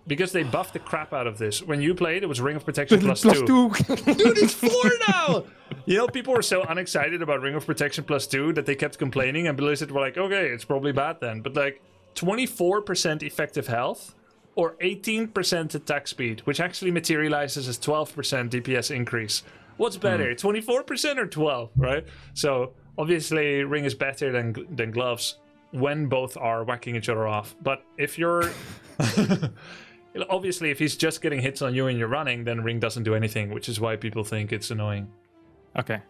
Because they buffed the crap out of this. When you played, it was Ring of Protection plus 2. Dude, it's 4 now! You know, people were so unexcited about Ring of Protection plus 2 that they kept complaining. And Blizzard were like, okay, it's probably bad then. But like, 24% effective health or 18% attack speed, which actually materializes as 12% DPS increase. What's better, 24% or 12, right? So obviously Ring is better than Gloves when both are whacking each other off. But if you're... obviously, if he's just getting hits on you and you're running, then Ring doesn't do anything, which is why people think it's annoying. Okay.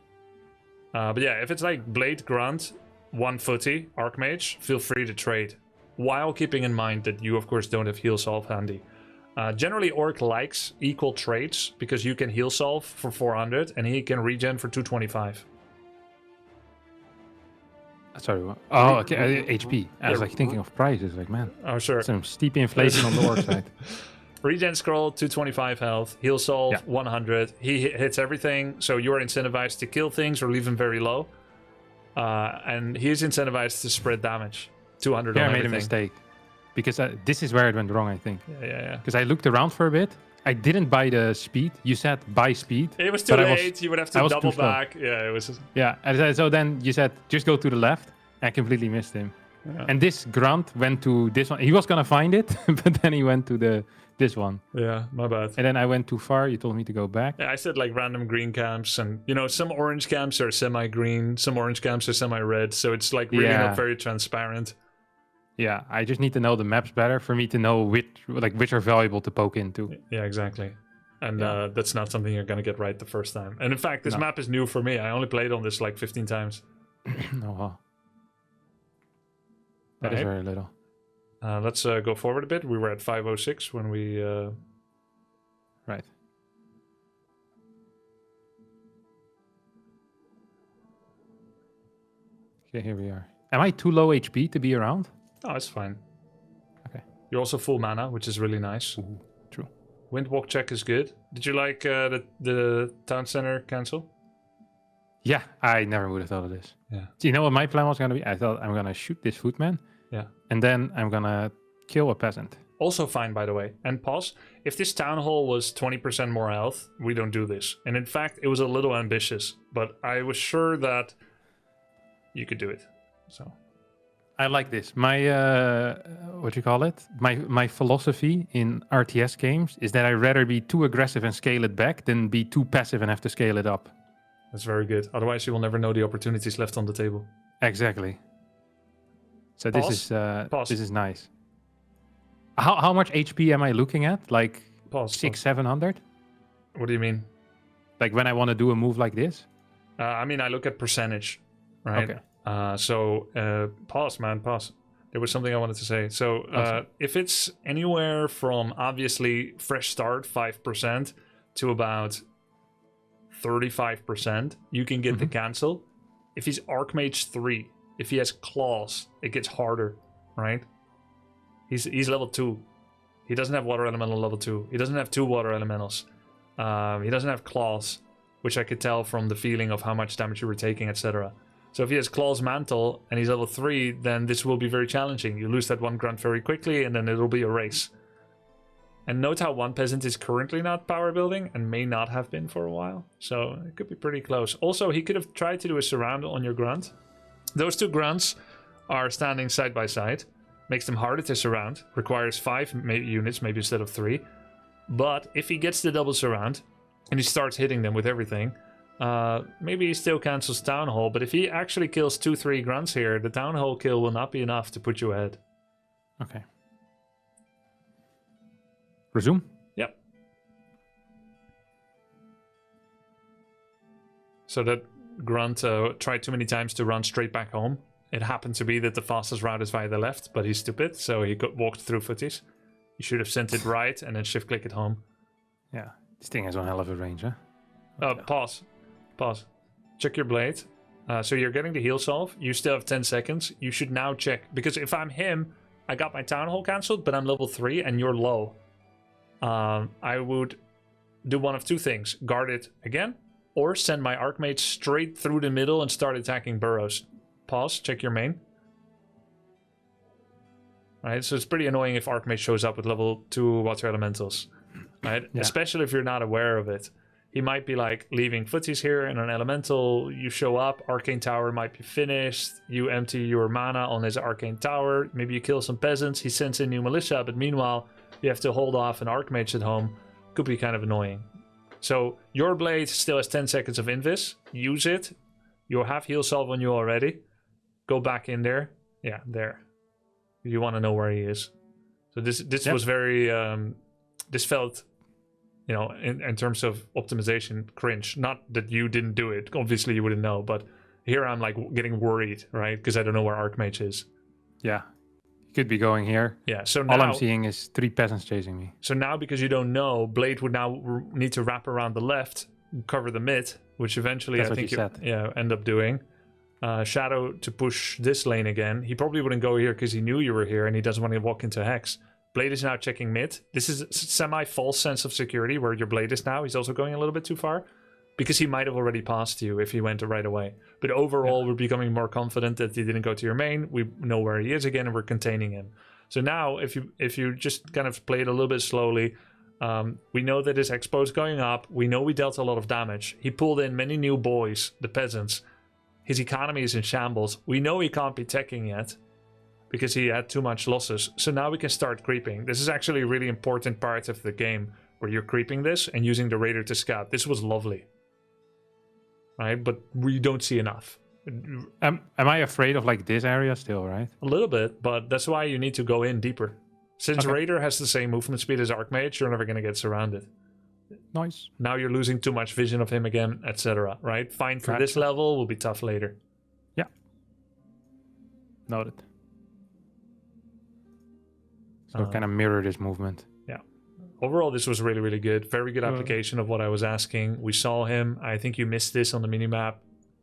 But yeah, if it's like Blade, Grunt, 1 footy, Archmage, feel free to trade. While keeping in mind that you, of course, don't have heal solve handy. Generally, Orc likes equal trades because you can heal solve for 400 and he can regen for 225. Sorry, what? Oh, okay, HP. I was like thinking of prices, like, man. Oh, sure. Some steep inflation on the Orc side. Regen scroll, 225 health. Heal solve, 100. He hits everything, so you're incentivized to kill things or leave him very low. And he's incentivized to spread damage. 200 on everything. I made a mistake. Because this is where it went wrong, I think. Yeah. Because I looked around for a bit. I didn't buy the speed. You said buy speed. It was too late. You would have to double back. Yeah, it was. Yeah, and so then you said just go to the left. I completely missed him. Yeah. And this grunt went to this one. He was gonna find it, but then he went to this one. Yeah, my bad. And then I went too far. You told me to go back. Yeah, I said like random green camps, and you know some orange camps are semi-green, some orange camps are semi-red. So it's like really not very transparent. Yeah, I just need to know the maps better for me to know which are valuable to poke into. Yeah, exactly. And that's not something you're going to get right the first time. And in fact, this map is new for me. I only played on this like 15 times. Oh, wow. That is very little. Let's go forward a bit. We were at 506 when we... Right. Okay, here we are. Am I too low HP to be around? Oh, it's fine. Okay. You're also full mana, which is really nice. Ooh, true. Windwalk check is good. Did you like the town center cancel? Yeah, I never would have thought of this. Yeah. Do you know what my plan was going to be? I thought I'm going to shoot this footman. Yeah. And then I'm going to kill a peasant. Also fine, by the way. And pause. If this town hall was 20% more health, we don't do this. And in fact, it was a little ambitious, but I was sure that you could do it. So I like this. My what you call it? My philosophy in RTS games is that I'd rather be too aggressive and scale it back than be too passive and have to scale it up. that's very good. Otherwise, you will never know the opportunities left on the table. Exactly. So Pause. this is nice. How much HP am I looking at? Like Pause. 700? What do you mean? Like when I want to do a move like this? I mean, I look at percentage, right? Okay. Pause, man, pause. There was something I wanted to say. So if it's anywhere from obviously fresh start 5% to about 35%, you can get the cancel. If he's Archmage 3, if he has claws, it gets harder, right? He's level 2. He doesn't have water elemental level 2. He doesn't have 2 water elementals. He doesn't have claws, which I could tell from the feeling of how much damage you were taking, etc. So if he has Claw's Mantle and he's level 3, then this will be very challenging. You lose that one grunt very quickly, and then it'll be a race. And note how one peasant is currently not power building and may not have been for a while. So it could be pretty close. Also, he could have tried to do a surround on your grunt. Those 2 grunts are standing side by side. Makes them harder to surround. Requires 5 units, maybe instead of 3. But if he gets the double surround and he starts hitting them with everything, maybe he still cancels Town Hall. But if he actually kills 2-3 grunts here, the Town Hall kill will not be enough to put you ahead. Okay. Resume? Yep. So that grunt tried too many times to run straight back home. It happened to be that the fastest route is via the left, but he's stupid, so he walked through footies. You should have sent it right and then shift-click it home. Yeah, this thing has one hell of a range, huh? Pause. Check your blade. So you're getting the heal solve. You still have 10 seconds. You should now check, because if I'm him, I got my Town Hall cancelled, but I'm level 3 and you're low. I would do one of 2 things. Guard it again, or send my Archmage straight through the middle and start attacking burrows. Pause, check your main. Right, so it's pretty annoying if Archmage shows up with level 2 water elementals. Right, especially if you're not aware of it. He might be like leaving footies here in an elemental. You show up, Arcane Tower might be finished. You empty your mana on his Arcane Tower. Maybe you kill some peasants. He sends in new militia, but meanwhile, you have to hold off an Archmage at home. Could be kind of annoying. So your blade still has 10 seconds of invis. Use it. You'll have heal salve on you already. Go back in there. Yeah, there. You want to know where he is. So this was very... this felt, you know, in terms of optimization, cringe. Not that you didn't do it. Obviously, you wouldn't know. But here I'm like getting worried, right? Because I don't know where Archmage is. Yeah. He could be going here. Yeah, so now... All I'm seeing is 3 peasants chasing me. So now, because you don't know, Blade would now need to wrap around the left, cover the mid, which eventually That's I what think you end up doing. Shadow to push this lane again. He probably wouldn't go here because he knew you were here and he doesn't want to walk into Hex. Blade is now checking mid. This is a semi-false sense of security where your Blade is now. He's also going a little bit too far because he might have already passed you if he went right away. But overall, we're becoming more confident that he didn't go to your main. We know where he is again and we're containing him. So now, if you just kind of play it a little bit slowly, we know that his expo is going up. We know we dealt a lot of damage. He pulled in many new boys, the peasants. His economy is in shambles. We know he can't be teching yet because he had too much losses. So now we can start creeping. This is actually a really important part of the game where you're creeping this and using the Raider to scout. This was lovely. Right? But we don't see enough. Am I afraid of like this area still, right? A little bit, but that's why you need to go in deeper. Since Raider has the same movement speed as Archmage, you're never going to get surrounded. Nice. Now you're losing too much vision of him again, etc. Right? Fine for this level, will be tough later. Yeah. Noted. So kind of mirror this movement. Yeah. Overall, this was really, really good. Very good application of what I was asking. We saw him. I think you missed this on the minimap.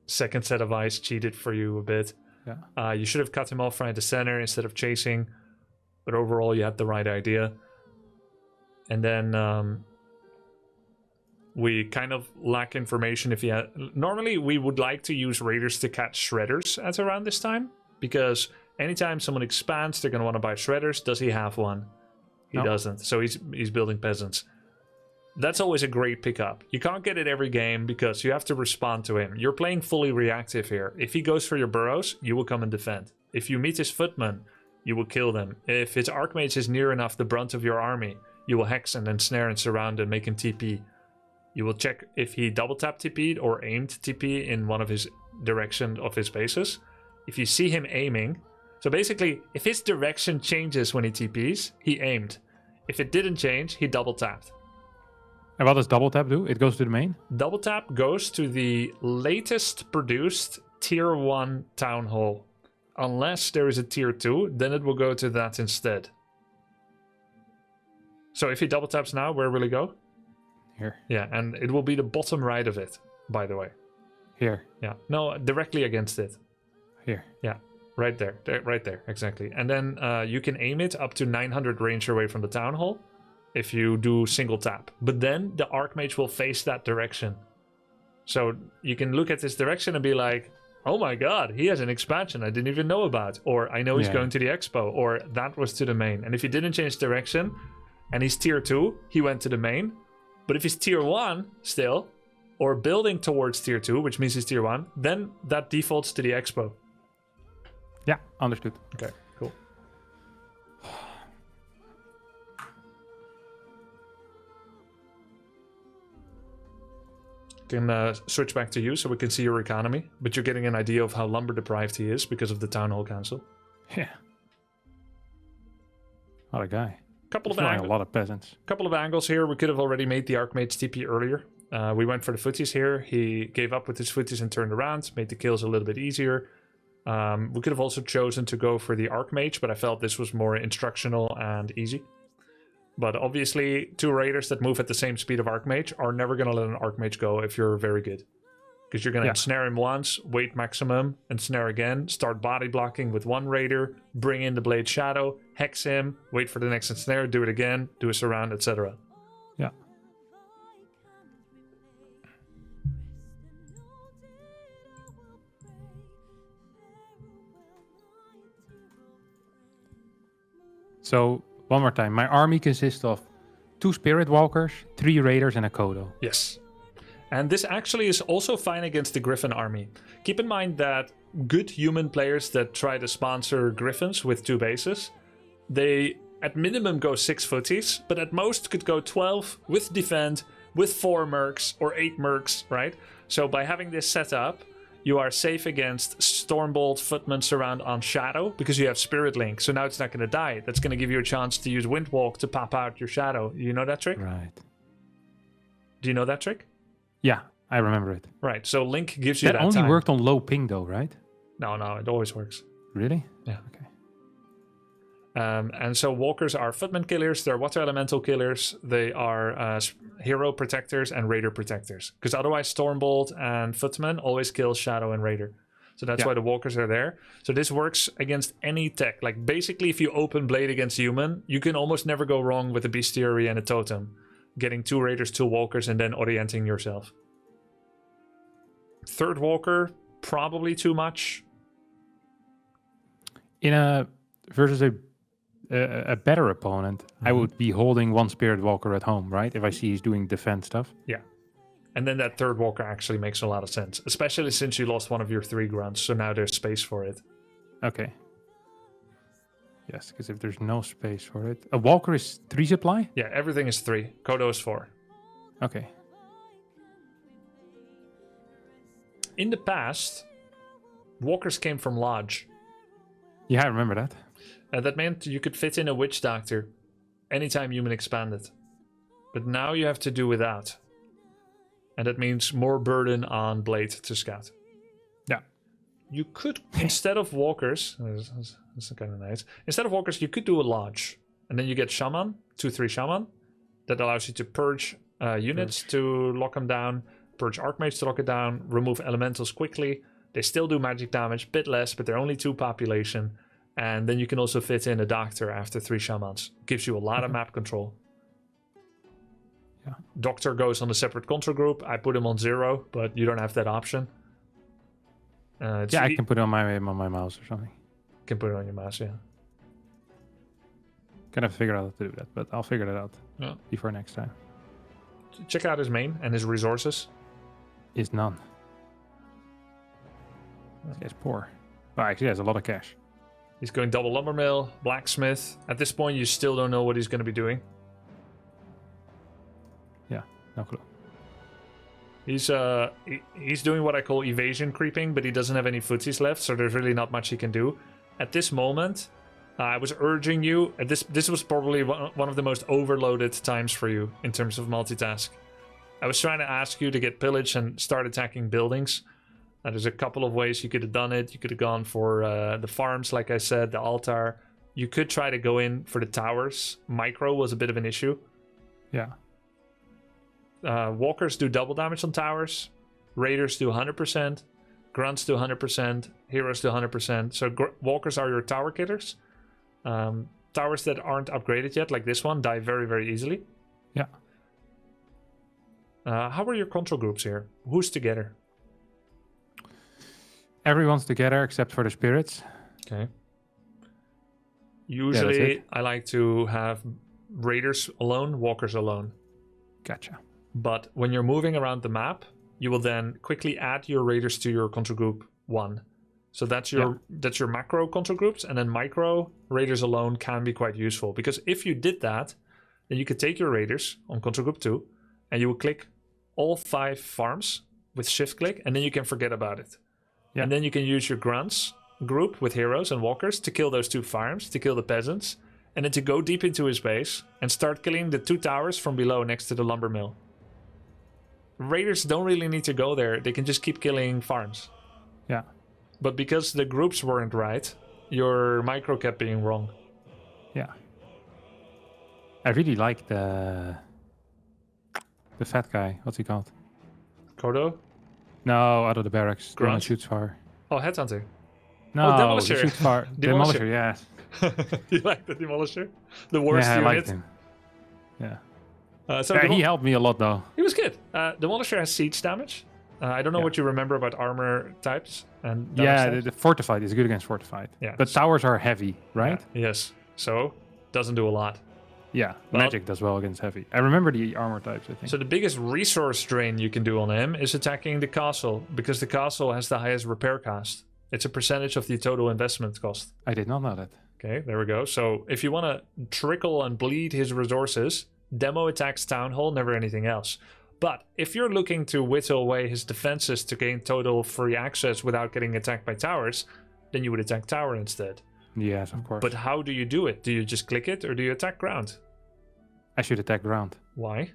Second set of eyes cheated for you a bit. Yeah. You should have cut him off right at the center instead of chasing. But overall, you had the right idea. And then... We kind of lack information if you normally we would like to use raiders to catch shredders at around this time, because anytime someone expands, they're going to want to buy shredders. Does he have one? He doesn't. So he's building peasants. That's always a great pickup. You can't get it every game because you have to respond to him. You're playing fully reactive here. If he goes for your burrows, you will come and defend. If you meet his footmen, you will kill them. If his archmage is near enough the brunt of your army, you will hex and then snare and surround and make him TP. You will check if he double tap TP'd or aimed TP in one of his direction of his bases. If you see him aiming, so basically if his direction changes when he TPs, he aimed. If it didn't change, he double tapped. And what does double tap do? It goes to the main? Double tap goes to the latest produced tier 1 town hall. Unless there is a tier 2, then it will go to that instead. So if he double taps now, where will he go? Here. Yeah, and it will be the bottom right of it, by the way. Here. Yeah, no, directly against it. Here. Yeah, right there, right there, exactly. And then you can aim it up to 900 range away from the town hall if you do single tap. But then the archmage will face that direction. So you can look at this direction and be like, oh my god, he has an expansion I didn't even know about. Or I know he's going to the expo. Or that was to the main. And if he didn't change direction and he's tier 2, he went to the main. But if he's tier 1 still, or building towards tier 2, which means he's tier 1, then that defaults to the expo. Yeah, understood. Okay, cool. Can switch back to you so we can see your economy, but you're getting an idea of how lumber deprived he is because of the town hall council. Yeah. What a guy. Couple of a lot of peasants. Couple of angles here. We could have already made the archmage TP earlier. We went for the footies here. He gave up with his footies and turned around, made the kills a little bit easier. We could have also chosen to go for the archmage, but I felt this was more instructional and easy. But obviously, 2 raiders that move at the same speed of archmage are never going to let an archmage go if you're very good. Because you're going to ensnare him once, wait maximum, ensnare again, start body blocking with 1 raider, bring in the blade shadow, hex him, wait for the next ensnare, do it again, do a surround, etc. Yeah. So, one more time. My army consists of 2 spirit walkers, 3 raiders, and a Kodo. Yes. And this actually is also fine against the Griffin army. Keep in mind that good human players that try to sponsor Griffins with 2 bases, they at minimum go 6 footies, but at most could go 12 with defend, with 4 mercs or 8 mercs, right? So by having this set up, you are safe against Stormbolt, Footman Surround on Shadow because you have Spirit Link. So now it's not going to die. That's going to give you a chance to use Windwalk to pop out your Shadow. You know that trick? Right. Do you know that trick? Yeah, I remember it. Right, so Link gives you that only time. worked on low ping though, right? No, it always works. Really? Yeah. Okay. And so walkers are footman killers, they're water elemental killers, they are hero protectors and raider protectors. Because otherwise Stormbolt and footman always kill shadow and raider. So that's why the walkers are there. So this works against any tech. Like basically if you open blade against human, you can almost never go wrong with a bestiary and a totem. Getting 2 raiders, 2 walkers, and then orienting yourself. 3rd walker, probably too much. In a versus a better opponent, I would be holding 1 spirit walker at home, right? If I see he's doing defense stuff. Yeah. And then that 3rd walker actually makes a lot of sense, especially since you lost one of your 3 grunts, so now there's space for it. Okay. Yes, because if there's no space for it... A walker is 3 supply? Yeah, everything is 3. Kodo is 4. Okay. In the past, walkers came from Lodge. Yeah, I remember that. That meant you could fit in a Witch Doctor anytime human expanded. But now you have to do without. And that means more burden on Blade to scout. Yeah. You could, instead of walkers... That's kind of nice. Instead of walkers, you could do a Lodge. And then you get Shaman, 2/3 Shaman. That allows you to purge units to lock them down, purge Archmage to lock it down, remove elementals quickly. They still do magic damage, bit less, but they're only 2 population. And then you can also fit in a Doctor after 3 Shamans. Gives you a lot of map control. Yeah. Doctor goes on a separate control group. I put him on 0, but you don't have that option. Yeah, I can put it on my mouse or something. Can put it on your mouse, yeah. Gonna figure out how to do that, but I'll figure that out before next time. Check out his main and his resources. Is none. This guy's poor. Well, actually, he has a lot of cash. He's going double lumber mill, blacksmith. At this point, you still don't know what he's going to be doing. Yeah, no clue. He's doing what I call evasion creeping, but he doesn't have any footsies left, so there's really not much he can do. At this moment, I was urging you. This was probably one of the most overloaded times for you in terms of multitask. I was trying to ask you to get pillage and start attacking buildings. There's a couple of ways you could have done it. You could have gone for the farms, like I said, the altar. You could try to go in for the towers. Micro was a bit of an issue. Yeah. Walkers do double damage on towers. Raiders do 100%. Grunts do 100%. Heroes do 100%. So walkers are your tower killers. Towers that aren't upgraded yet, like this one, die very, very easily. Yeah. How are your control groups here? Who's together? Everyone's together except for the spirits. Okay. Usually, I like to have raiders alone, walkers alone. Gotcha. But when you're moving around the map, you will then quickly add your raiders to your control group 1. So that's your macro control groups, and then micro raiders alone can be quite useful, because if you did that, then you could take your raiders on control group 2, and you will click all 5 farms with shift click, and then you can forget about it. Yeah. And then you can use your grunts group with heroes and walkers to kill those 2 farms, to kill the peasants, and then to go deep into his base and start killing the 2 towers from below next to the lumber mill. Raiders don't really need to go there. They can just keep killing farms. Yeah. But because the groups weren't right, your micro kept being wrong. Yeah. I really like the fat guy. What's he called? Kodo? No, out of the barracks. The one that Grunt? shoots far. Oh, Headhunter. No, Demolisher. he shoots far. Demolisher, yes. You like the Demolisher? The worst yeah, I unit? liked him. Yeah. He helped me a lot, though. He was good. Demolisher has siege damage. I don't know what you remember about armor types. And the fortified is good against fortified. Yeah. But towers are heavy, right? Yeah. Yes. So, doesn't do a lot. Yeah, magic does well against heavy. I remember the armor types, I think. So the biggest resource drain you can do on him is attacking the castle, because the castle has the highest repair cost. It's a percentage of the total investment cost. I did not know that. Okay, there we go. So if you want to trickle and bleed his resources, demo attacks Town Hall, never anything else. But if you're looking to whittle away his defenses to gain total free access without getting attacked by towers, then you would attack tower instead. Yes, of course. But how do you do it? Do you just click it, or do you attack ground? I should attack ground. Why?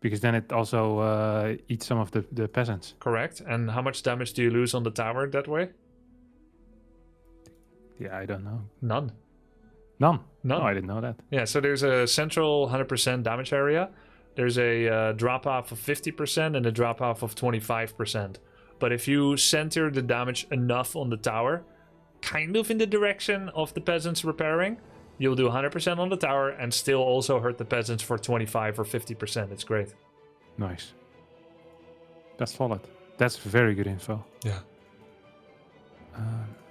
Because then it also eats some of the peasants. Correct. And how much damage do you lose on the tower that way? Yeah, I don't know. None. None? No, I didn't know that. Yeah, so there's a central 100% damage area. There's a drop-off of 50% and a drop-off of 25%. But if you center the damage enough on the tower, kind of in the direction of the peasants repairing, you'll do 100% on the tower and still also hurt the peasants for 25 or 50%. It's great. Nice. That's solid. That's very good info. Yeah.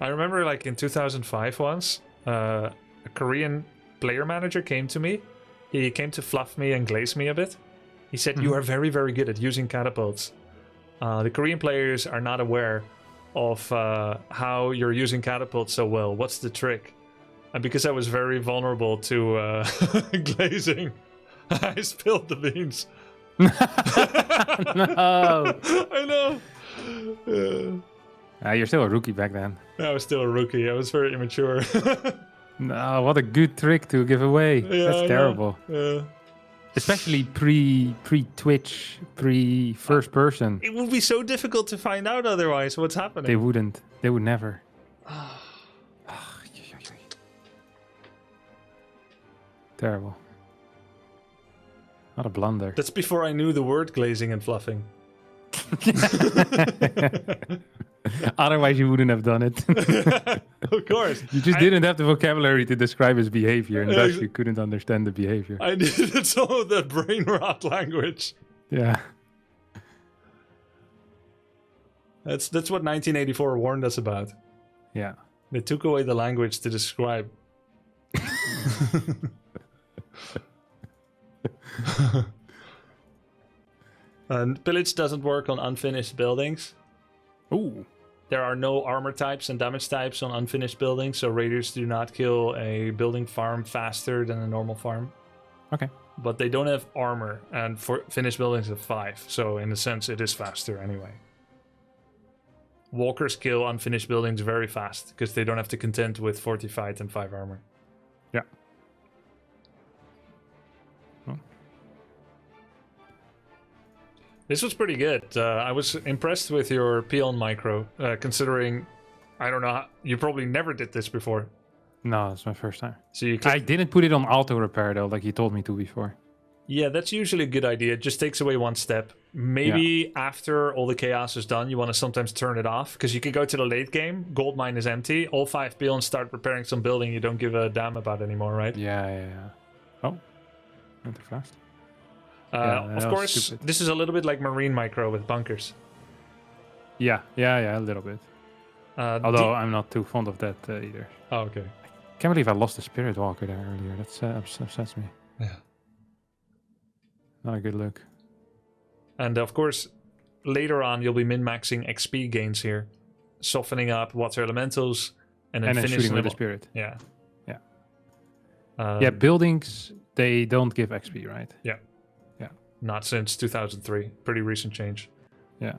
I remember like in 2005 once, a Korean player manager came to me. He came to fluff me and glaze me a bit. He said, you are very, very good at using catapults. The Korean players are not aware of how you're using catapults so well. What's the trick? And because I was very vulnerable to glazing, I spilled the beans. No. I know. You're still a rookie back then. I was still a rookie. I was very immature. No, what a good trick to give away. Yeah, that's terrible. Yeah. Especially pre-Twitch, pre-first person. It would be so difficult to find out otherwise what's happening. They wouldn't. They would never. Terrible. What a blunder. That's before I knew the word glazing and fluffing. Otherwise, you wouldn't have done it. Of course. You just didn't have the vocabulary to describe his behavior, and thus you couldn't understand the behavior. I needed some of that brain rot language. Yeah. That's what 1984 warned us about. Yeah. They took away the language to describe. And pillage doesn't work on unfinished buildings. Ooh. There are no armor types and damage types on unfinished buildings, so raiders do not kill a building farm faster than a normal farm. Okay. But they don't have armor, and for finished buildings have 5, so in a sense it is faster anyway. Walkers kill unfinished buildings very fast, because they don't have to contend with 40 fight and 5 armor. Yeah. Oh. This was pretty good. I was impressed with your peon micro, considering, I don't know, you probably never did this before. No, it's my first time. So you I didn't put it on auto repair though, like you told me to before. Yeah, that's usually a good idea. It just takes away one step. Maybe after all the chaos is done, you want to sometimes turn it off, because you can go to the late game, gold mine is empty, all 5 peons start repairing some building you don't give a damn about anymore, right? Yeah. Oh, not too fast. Of course, this is a little bit like marine micro with bunkers. Yeah, a little bit. Although I'm not too fond of that either. Oh, okay. Can't believe I lost the Spirit Walker there earlier. That upsets me. Yeah. Not a good look. And of course, later on, you'll be min-maxing XP gains here, softening up water elementals, and then finishing shooting with them. the Spirit. Yeah. Yeah, buildings, they don't give XP, right? Yeah. Not since 2003. Pretty recent change. Yeah.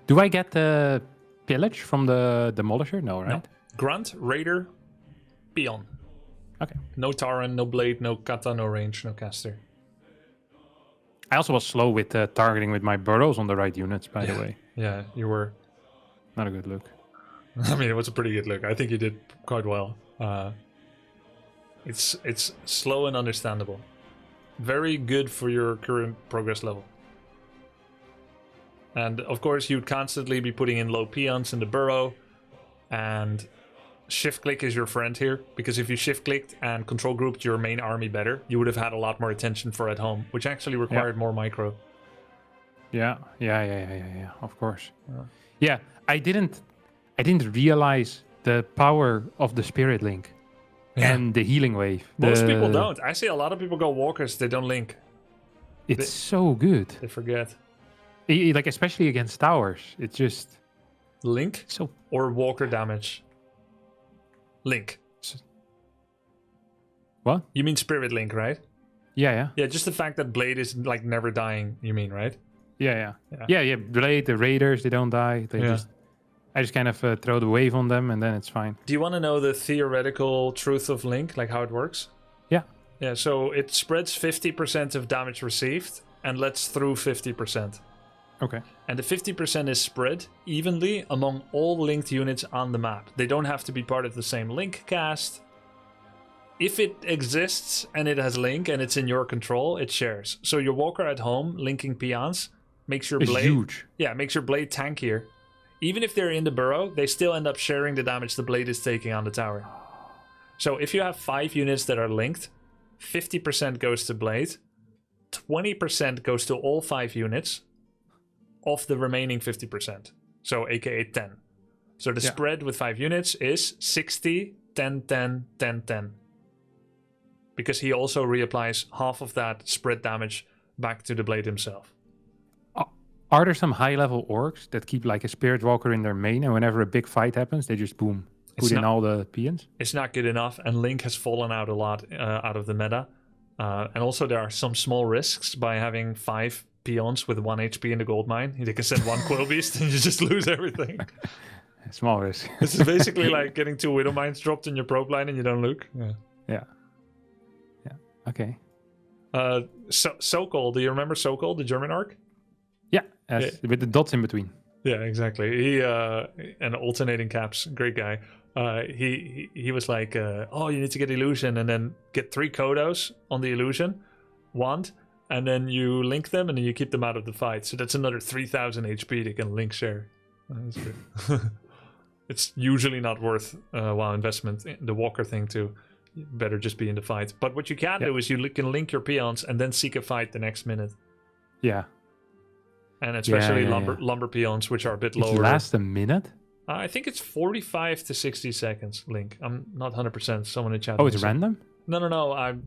Do I get the pillage from the Demolisher? No, right? No. Grunt, Raider, Peon. Okay. No Taran, no Blade, no Kata, no range, no caster. I also was slow with targeting with my burrows on the right units, by the way. Yeah, you were. Not a good look. I mean, it was a pretty good look. I think you did quite well. It's slow and understandable. Very good for your current progress level. And of course, you'd constantly be putting in low peons in the burrow, and shift click is your friend here, because if you shift clicked and control grouped your main army better, you would have had a lot more attention for at home, which actually required more micro. Yeah, of course. Yeah, I didn't realize the power of the Spirit Link and the healing wave. Most people don't. I see a lot of people go walkers, they don't link. It's so good. They forget. Like, especially against towers. It's just... Link? So... Or walker damage? Link. What? You mean Spirit Link, right? Yeah. Yeah, just the fact that Blade is like never dying, you mean, right? Yeah. Blade, the Raiders, they don't die. I just kind of throw the wave on them and then it's fine. Do you want to know the theoretical truth of Link, like how it works? Yeah. Yeah, so it spreads 50% of damage received and lets through 50%. Okay. And the 50% is spread evenly among all linked units on the map. They don't have to be part of the same link cast. If it exists and it has link and it's in your control, it shares. So your walker at home linking peons makes your blade huge. Yeah, makes your blade tankier. Even if they're in the burrow, they still end up sharing the damage the blade is taking on the tower. So if you have 5 units that are linked, 50% goes to blade, 20% goes to all 5 units of the remaining 50%. So aka 10. So the spread with 5 units is 60, 10, 10, 10, 10. Because he also reapplies half of that spread damage back to the blade himself. Are there some high-level orcs that keep like a Spirit Walker in their main, and whenever a big fight happens, they just boom, put in all the peons? It's not good enough, and Link has fallen out a lot out of the meta. And also there are some small risks by having 5 peons with 1 HP in the gold mine. They can send 1 Quill Beast and you just lose everything. Small risk. This is basically like getting 2 Widow Mines dropped in your probe line and you don't look. Yeah. Okay. Sokol, do you remember Sokol, the German arc? Yeah, with the dots in between. Yeah, exactly. He and alternating caps, great guy. He was like, oh, you need to get illusion and then get 3 Kodos on the illusion wand, and then you link them, and then you keep them out of the fight. So that's another 3,000 HP they can link share. That's good. It's usually not worth while investment in the walker thing too. Better just be in the fight. But what you can do is you can link your peons and then seek a fight the next minute. Yeah. And especially lumber peons, which are a bit lower. It lasts a minute? I think it's 45 to 60 seconds, Link. I'm not 100%. Someone in chat. Oh, it's random? No. I'm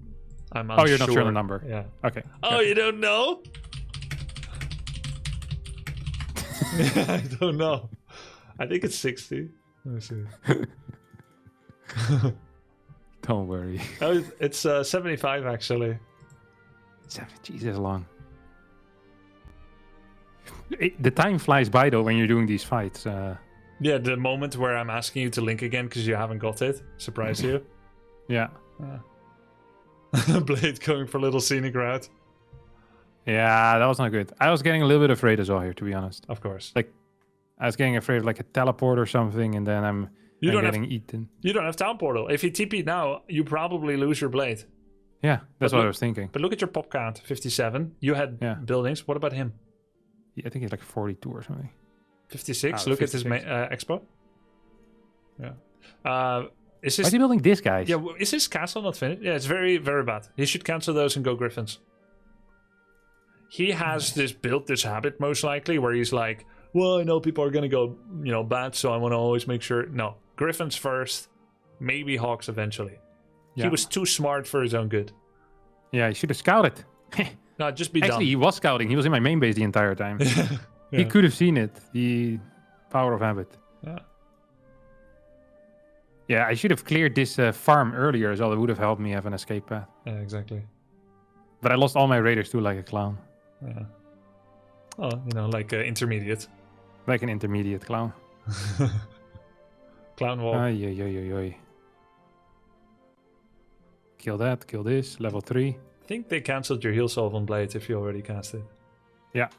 unsure. Oh, you're not sure on the number? Yeah. Okay. Oh, you don't know? I don't know. I think it's 60. Let me see. Don't worry. Oh, it's 75 actually. Jesus, long. The time flies by though when you're doing these fights. Yeah, the moment where I'm asking you to link again because you haven't got it. Surprise you. Yeah. Blade going for little scenic route. Yeah, that was not good. I was getting a little bit afraid as well here, to be honest. Of course. Like, I was getting afraid of like a teleport or something, and then I'm getting eaten. You don't have town portal. If you TP now, you probably lose your blade. Yeah, that's what I was thinking. But look at your pop count, 57. You had buildings. What about him? Yeah, I think he's like 42 or something. 56. Look 56. At his expo. Yeah. Is Why is he building this, guys? Yeah, is his castle not finished? Yeah, it's very, very bad. He should cancel those and go Griffins. He has this habit, most likely, where he's like, well, I know people are going to go, bad, so I want to always make sure. No, Griffins first, maybe Hawks eventually. Yeah. He was too smart for his own good. Yeah, he should have scouted. No, just be Actually, he was scouting. He was in my main base the entire time. He could have seen it. The power of habit. Yeah. Yeah, I should have cleared this farm earlier as well. It would have helped me have an escape path. Yeah, exactly. But I lost all my raiders too, like a clown. Yeah. Oh, like intermediate. Like an intermediate clown. Clown wall. Ay. Kill that, kill this, level 3. I think they cancelled your heal solve on Blade if you already cast it. Yeah.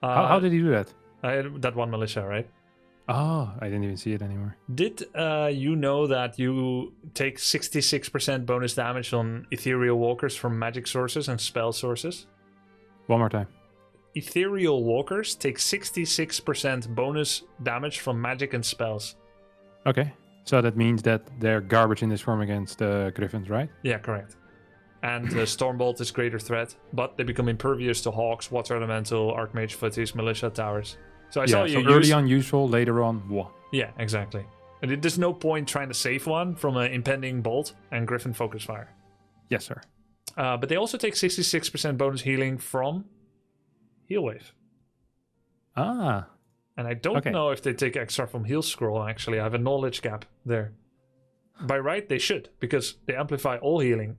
How did he do that? That one militia, right? Oh, I didn't even see it anymore. Did you know that you take 66% bonus damage on ethereal walkers from magic sources and spell sources? One more time. Ethereal walkers take 66% bonus damage from magic and spells. Okay. So that means that they're garbage in this form against Griffins, right? Yeah, correct. And Stormbolt is greater threat, but they become impervious to Hawks, Water Elemental, Archmage footies, Militia towers. So I saw you early on useful, later on, what? Yeah, exactly. And there's no point trying to save one from an impending bolt and Griffin focus fire. Yes, sir. But they also take 66% bonus healing from Heal Wave. Ah. And I don't know if they take extra from Heal Scroll, actually. I have a knowledge gap there. By right, they should, because they amplify all healing.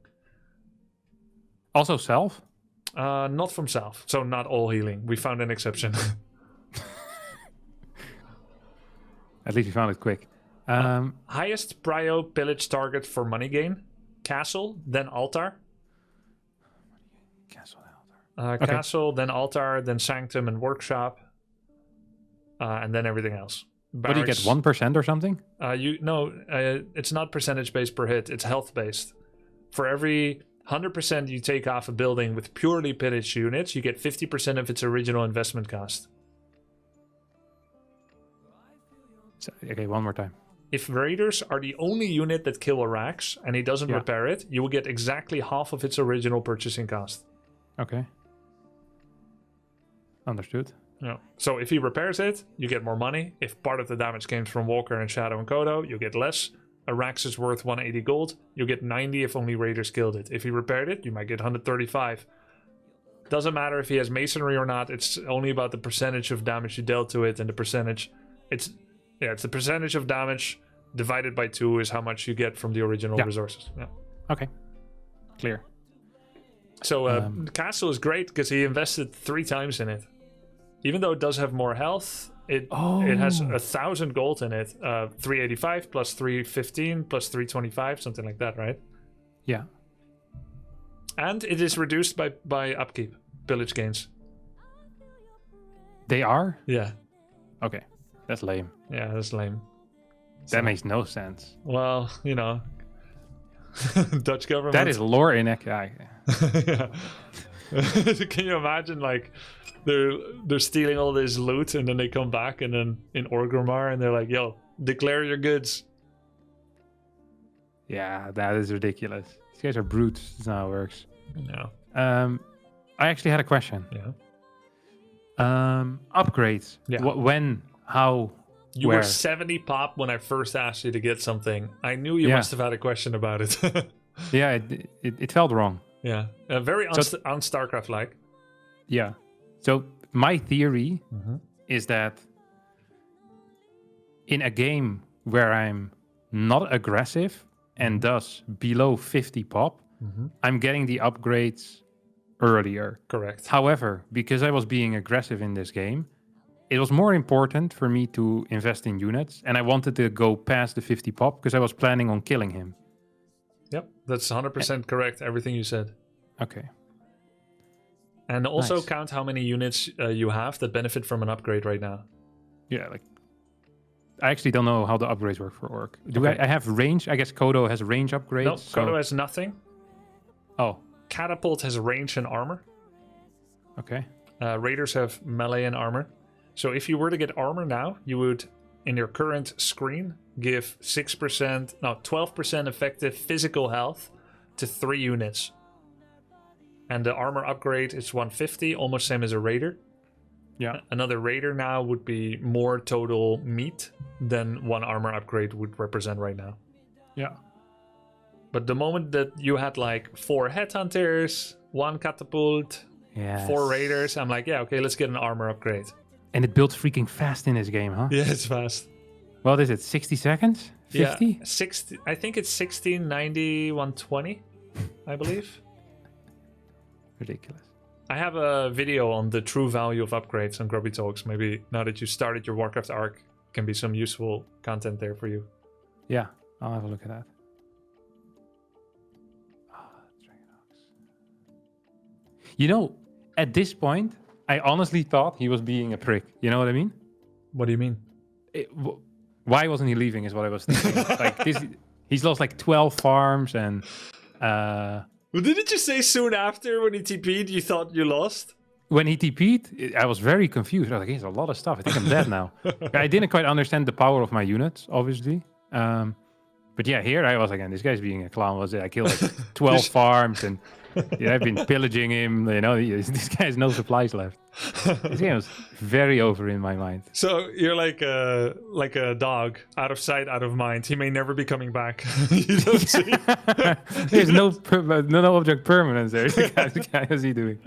Also self? Not from self, so not all healing. We found an exception. At least we found it quick. Highest prio pillage target for money gain. Castle, then altar. Castle, then altar. Castle, then altar, then sanctum and workshop. And then everything else. What do you get, 1% or something? It's not percentage based per hit. It's health based. For every 100% you take off a building with purely pillaged units, you get 50% of its original investment cost. Okay, one more time. If raiders are the only unit that kill a Rax and he doesn't repair it, you will get exactly half of its original purchasing cost. Okay. Understood. Yeah. So if he repairs it, you get more money. If part of the damage came from Walker and Shadow and Kodo, you get less. A Rax is worth 180 gold. You get 90 if only raiders killed it. If he repaired it, you might get 135. Doesn't matter if he has masonry or not. It's only about the percentage of damage you dealt to it, and the percentage. It's the percentage of damage divided by 2 is how much you get from the original resources. Yeah. Okay. Clear. So Castle is great because he invested 3 times in it. Even though it does have more health, it has 1,000 gold in it. 385 plus 315 plus 325, something like that, right? Yeah. And it is reduced by upkeep, pillage gains. They are? Yeah. Okay. That's lame. Yeah, that's lame. That makes no sense. Well, Dutch government. That is lore in. Yeah. Can you imagine, like, they're stealing all this loot, and then they come back, and then in Orgrimmar, and they're like, "Yo, declare your goods." Yeah, that is ridiculous. These guys are brutes. That's not how it works. No. I actually had a question. Yeah. Upgrades. Yeah. When? How? You where? were 70 pop when I first asked you to get something. I knew you Yeah. must have had a question about it. Yeah, it felt wrong. Yeah. Very un-StarCraft-like. Yeah. So my theory Mm-hmm. is that in a game where I'm not aggressive and thus below 50 pop, Mm-hmm. I'm getting the upgrades earlier. Correct. However, because I was being aggressive in this game, it was more important for me to invest in units, and I wanted to go past the 50 pop because I was planning on killing him. Yep, that's 100% correct, everything you said. Okay. And also Nice. count how many units you have that benefit from an upgrade right now. Yeah, like I actually don't know how the upgrades work for Orc. Do Okay. I have range? I guess Kodo has range upgrades. No, so- Kodo has nothing. Oh, Catapult has range and armor. okay. Raiders have melee and armor. So if you were to get armor now, you would, in your current screen, give 12% effective physical health to 3 units. And the armor upgrade is 150, almost same as a Raider. Yeah. Another Raider now would be more total meat than one armor upgrade would represent right now. Yeah. But the moment that you had like 4 headhunters, 1 catapult, Yeah. 4 raiders, I'm like, yeah, okay, let's get an armor upgrade. And it builds freaking fast in this game, huh? Yeah, it's fast. What is it? 60 seconds? 50? Yeah, 60. I think it's 16, 90, 120, I believe. Ridiculous. I have a video on the true value of upgrades on Grubby Talks. Maybe now that you started your Warcraft arc, can be some useful content there for you. Yeah, I'll have a look at that. You know, at this point, I honestly thought he was being a prick. You know what I mean? What do you mean? Why wasn't he leaving is what I was thinking. Like this, he's lost like 12 farms and... Well, didn't you say soon after when he TP'd you thought you lost? When he TP'd, I was very confused. I was like, he's a lot of stuff. I think I'm dead now. I didn't quite understand the power of my units, obviously. But yeah, here I was like, this guy's being a clown. Was it? I killed like 12 farms and yeah, I've been pillaging him. You know, this guy has no supplies left. This game was very over in my mind. So you're like a dog, out of sight, out of mind. He may never be coming back. You don't see. There's no object permanence there. The guy, what's he doing?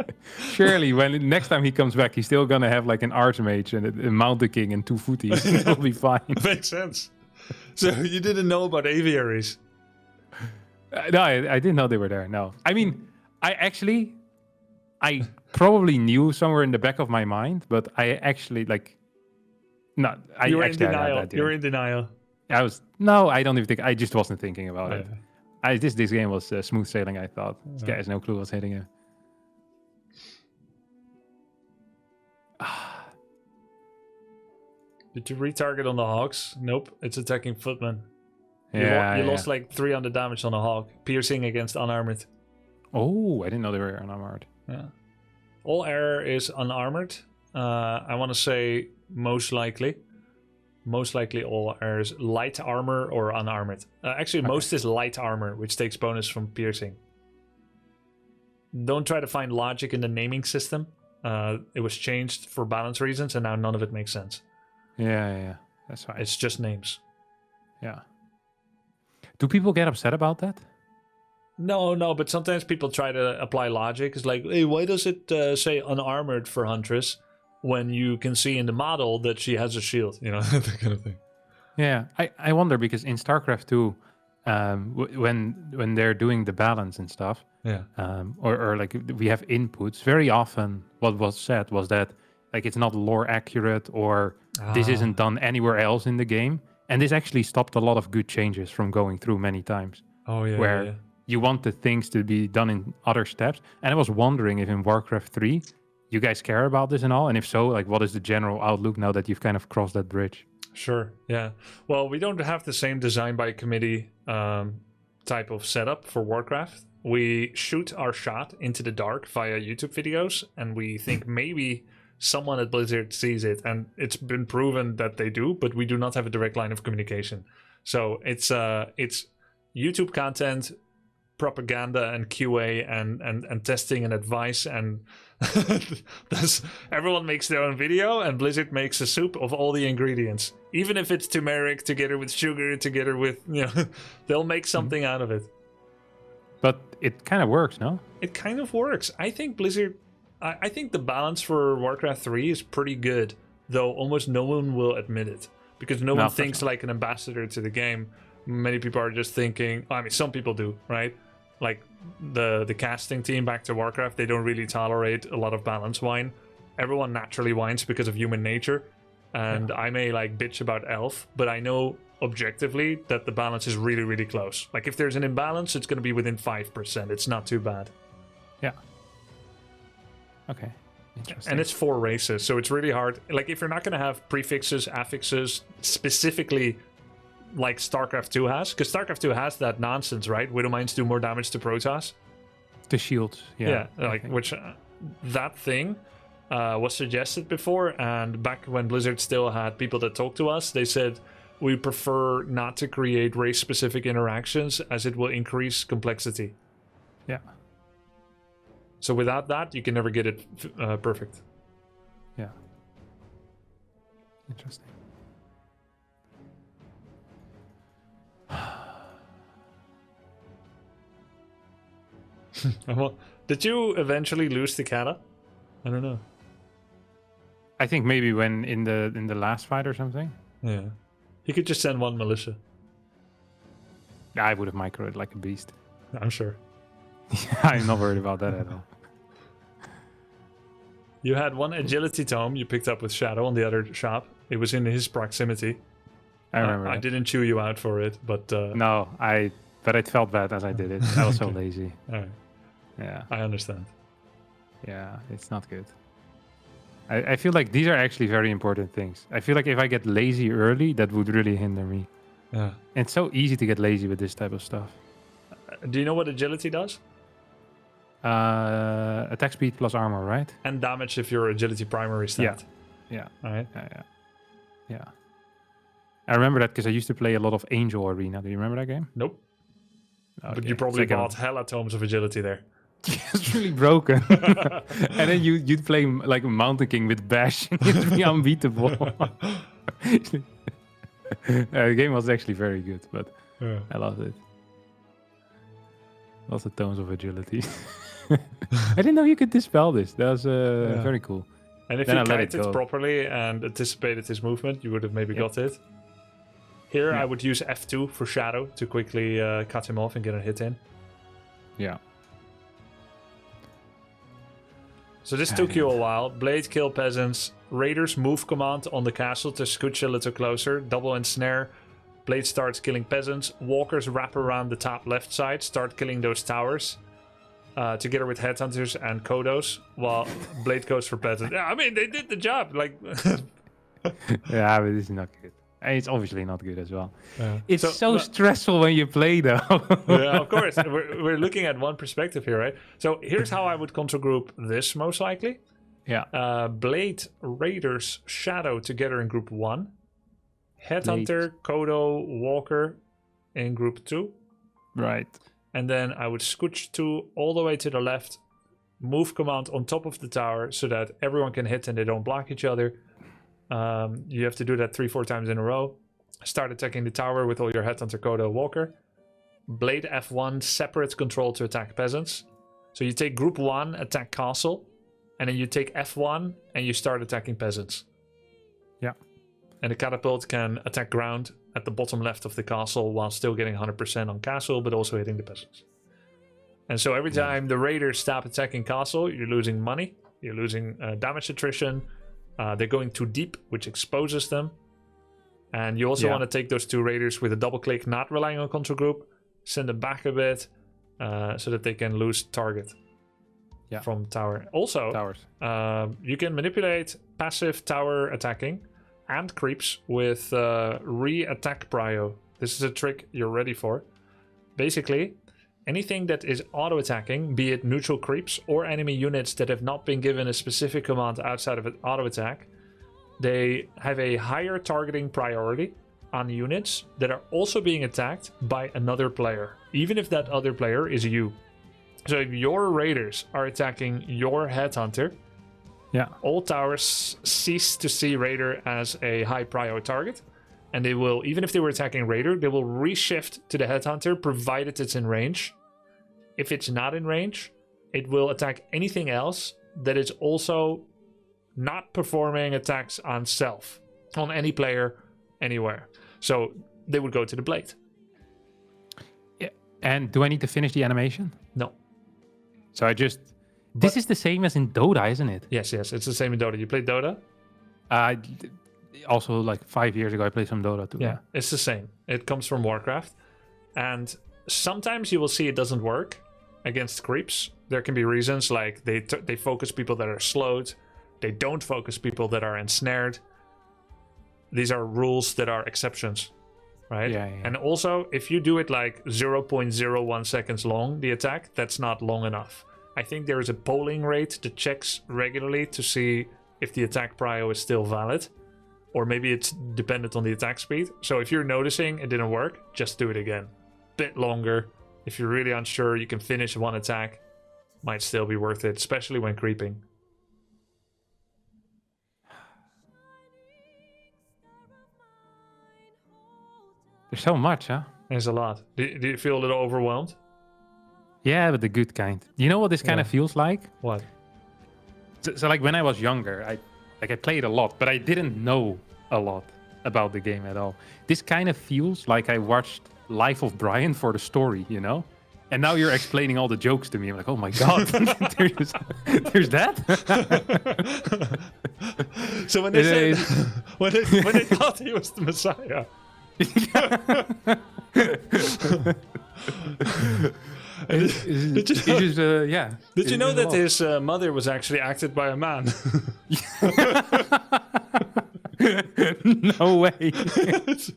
Surely, when next time he comes back, he's still gonna have like an Archmage and a Mountain King and 2 footies. It'll be fine. Makes sense. So you didn't know about aviaries? No, I didn't know they were there. No, I mean, I probably knew somewhere in the back of my mind, but I actually like, no, You were in denial. You were in denial. I don't even think. I just wasn't thinking about it. This game was smooth sailing. I thought this guy has no clue what's hitting him. Did you retarget on the Hogs? Nope, it's attacking footmen. Yeah, you lost like 300 damage on a Hog, piercing against unarmored. Oh, I didn't know they were unarmored. Yeah. All air is unarmored. I want to say most likely. Most likely all air is light armor or unarmored. Actually, most is light armor, which takes bonus from piercing. Don't try to find logic in the naming system. It was changed for balance reasons, and now none of it makes sense. Yeah. That's fine. It's just names. Yeah. Do people get upset about that? No, but sometimes people try to apply logic. It's like, hey, why does it say unarmored for Huntress when you can see in the model that she has a shield? You know, that kind of thing. Yeah, I wonder because in StarCraft 2, when they're doing the balance and stuff, Yeah. or like we have inputs, very often what was said was that like it's not lore accurate or this isn't done anywhere else in the game. And this actually stopped a lot of good changes from going through many times. Oh, yeah. Where yeah. you want the things to be done in other steps. And I was wondering if in Warcraft 3, you guys care about this and all? And if so, like what is the general outlook now that you've kind of crossed that bridge? Sure, yeah. Well, we don't have the same design by committee type of setup for Warcraft. we shoot our shot into the dark via YouTube videos, and we think maybe someone at Blizzard sees it, and it's been proven that they do, but we do not have a direct line of communication. So it's YouTube content, propaganda, and QA, and testing and advice, and everyone makes their own video, and Blizzard makes a soup of all the ingredients. Even if it's turmeric together with sugar, together with, they'll make something out of it. But it kind of works, no? It kind of works. I think Blizzard, I think the balance for Warcraft 3 is pretty good, though almost no one will admit it, because no one thinks like an ambassador to the game. Many people are just thinking, I mean, some people do, right? Like the casting team back to Warcraft, they don't really tolerate a lot of balance wine. Everyone naturally whines because of human nature, and I may like bitch about Elf, but I know objectively that the balance is really, really close. Like if there's an imbalance, it's going to be within 5%. It's not too bad. Yeah. Okay. Interesting. And it's 4 races, so it's really hard. Like if you're not going to have prefixes, affixes, specifically like StarCraft 2 has, because StarCraft 2 has that nonsense, right? Widowmines do more damage to Protoss. The shields, yeah. Like which that thing was suggested before, and back when Blizzard still had people that talked to us, they said we prefer not to create race-specific interactions as it will increase complexity. Yeah. So without that, you can never get it perfect. Yeah. Interesting. Well, did you eventually lose the kata? I don't know. I think maybe when in the last fight or something. Yeah. He could just send one militia. I would have microed like a beast. I'm sure. I'm not worried about that at all. You had one agility tome you picked up with Shadow on the other shop. It was in his proximity. I remember. I didn't chew you out for it, but no, but it felt bad as I did it. I was so lazy. All right. Yeah. I understand. Yeah, it's not good. I feel like these are actually very important things. I feel like if I get lazy early, that would really hinder me. Yeah. And it's so easy to get lazy with this type of stuff. Do you know what agility does? Attack speed plus armor, right? And damage if your agility primary stat. Yeah. All right. Yeah. I remember that because I used to play a lot of Angel Arena. Do you remember that game? Nope. Okay. But you probably bought hella tomes of agility there. It's really broken. And then you'd play like Mountain King with Bash and it'd be unbeatable. The game was actually very good, but I loved it. Lots of tomes of agility. I didn't know you could dispel this. That was very cool. And if then you I let it kited go. properly and anticipated his movement, you would have maybe got it. Here, I would use F2 for Shadow to quickly cut him off and get a hit in. Yeah. So this took you a while. Blade kill peasants. Raiders move command on the castle to scooch a little closer. Double ensnare. Blade starts killing peasants. Walkers wrap around the top left side. Start killing those towers. Together with headhunters and Kodos. While Blade goes for peasants. Yeah, I mean, they did the job. Like, yeah, but this is not good. And it's obviously not good as well. Yeah. It's so stressful when you play, though. Yeah, of course. We're looking at one perspective here, right? So here's how I would control group this, most likely. Yeah. Blade, Raiders, Shadow together in group 1. Headhunter, Kodo, Walker in group 2. Right. And then I would scooch 2 all the way to the left. Move command on top of the tower so that everyone can hit and they don't block each other. You have to do that 3-4 times in a row. Start attacking the tower with all your Headhunter, Kodo, Walker. Blade F1, separate control to attack peasants. So you take group 1, attack castle. And then you take F1 and you start attacking peasants. Yeah. And the catapult can attack ground at the bottom left of the castle while still getting 100% on castle, but also hitting the peasants. And so every time the raiders stop attacking castle, you're losing money. You're losing damage attrition. They're going too deep, which exposes them. And you also want to take those 2 raiders with a double click, not relying on control group. Send them back a bit so that they can lose target from tower. Also, you can manipulate passive tower attacking and creeps with re-attack prio. This is a trick you're ready for. Basically, anything that is auto-attacking, be it neutral creeps or enemy units that have not been given a specific command outside of an auto-attack, they have a higher targeting priority on units that are also being attacked by another player, even if that other player is you. So if your raiders are attacking your headhunter, all towers cease to see raider as a high priority target, and they will, even if they were attacking raider, they will reshift to the headhunter provided it's in range. If it's not in range, it will attack anything else that is also not performing attacks on self, on any player, anywhere. So they would go to the blade. Yeah. And do I need to finish the animation? No. So this is the same as in Dota, isn't it? Yes, it's the same in Dota. You played Dota? Also, like 5 years ago, I played some Dota too. Yeah, it's the same. It comes from Warcraft. And sometimes you will see it doesn't work against creeps. There can be reasons like they focus people that are slowed. They don't focus people that are ensnared. These are rules that are exceptions, right? Yeah. And also, if you do it like 0.01 seconds long, the attack, that's not long enough. I think there is a polling rate that checks regularly to see if the attack prio is still valid, or maybe it's dependent on the attack speed. So if you're noticing it didn't work, just do it again. Bit longer. If you're really unsure, you can finish one attack. Might still be worth it, especially when creeping. There's so much, huh? There's a lot. Do you feel a little overwhelmed? Yeah, but the good kind. You know what this kind of feels like? What? So like when I was younger, I played a lot, but I didn't know a lot about the game at all. This kind of feels like I watched Life of Brian for the story, you know? And now you're explaining all the jokes to me. I'm like, oh my god, there's that. So when they said, when they thought he was the Messiah. Did you know that his mother was actually acted by a man? No way. It's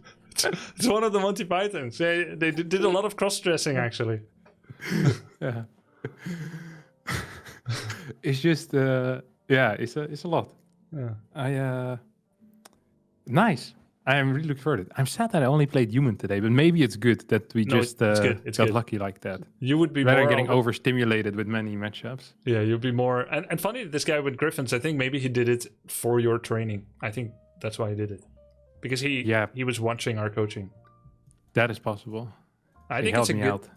one of the Monty Pythons. They did a lot of cross-dressing, actually. Yeah. It's just, it's a lot. Yeah. Nice. I am really looking forward to it. I'm sad that I only played human today, but maybe it's good that we it's good. It's got good. lucky like that. You would be rather more getting overstimulated with many matchups. Yeah, you'd be more. And funny, this guy with Griffins, I think maybe he did it for your training. I think that's why he did it, because he was watching our coaching. That is possible. I think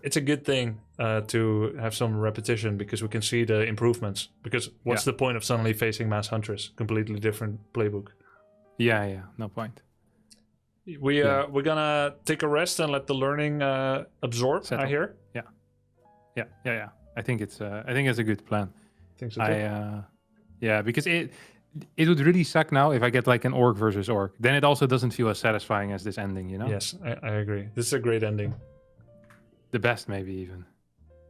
it's a good thing to have some repetition, because we can see the improvements. Because what's the point of suddenly facing Mass Huntress? Completely different playbook. Yeah, no point. We're gonna take a rest and let the learning absorb. I hear. Yeah. I think it's a good plan. I think so too. Because it would really suck now if I get like an orc versus orc. Then it also doesn't feel as satisfying as this ending, you know? Yes, I agree. This is a great ending. The best, maybe even.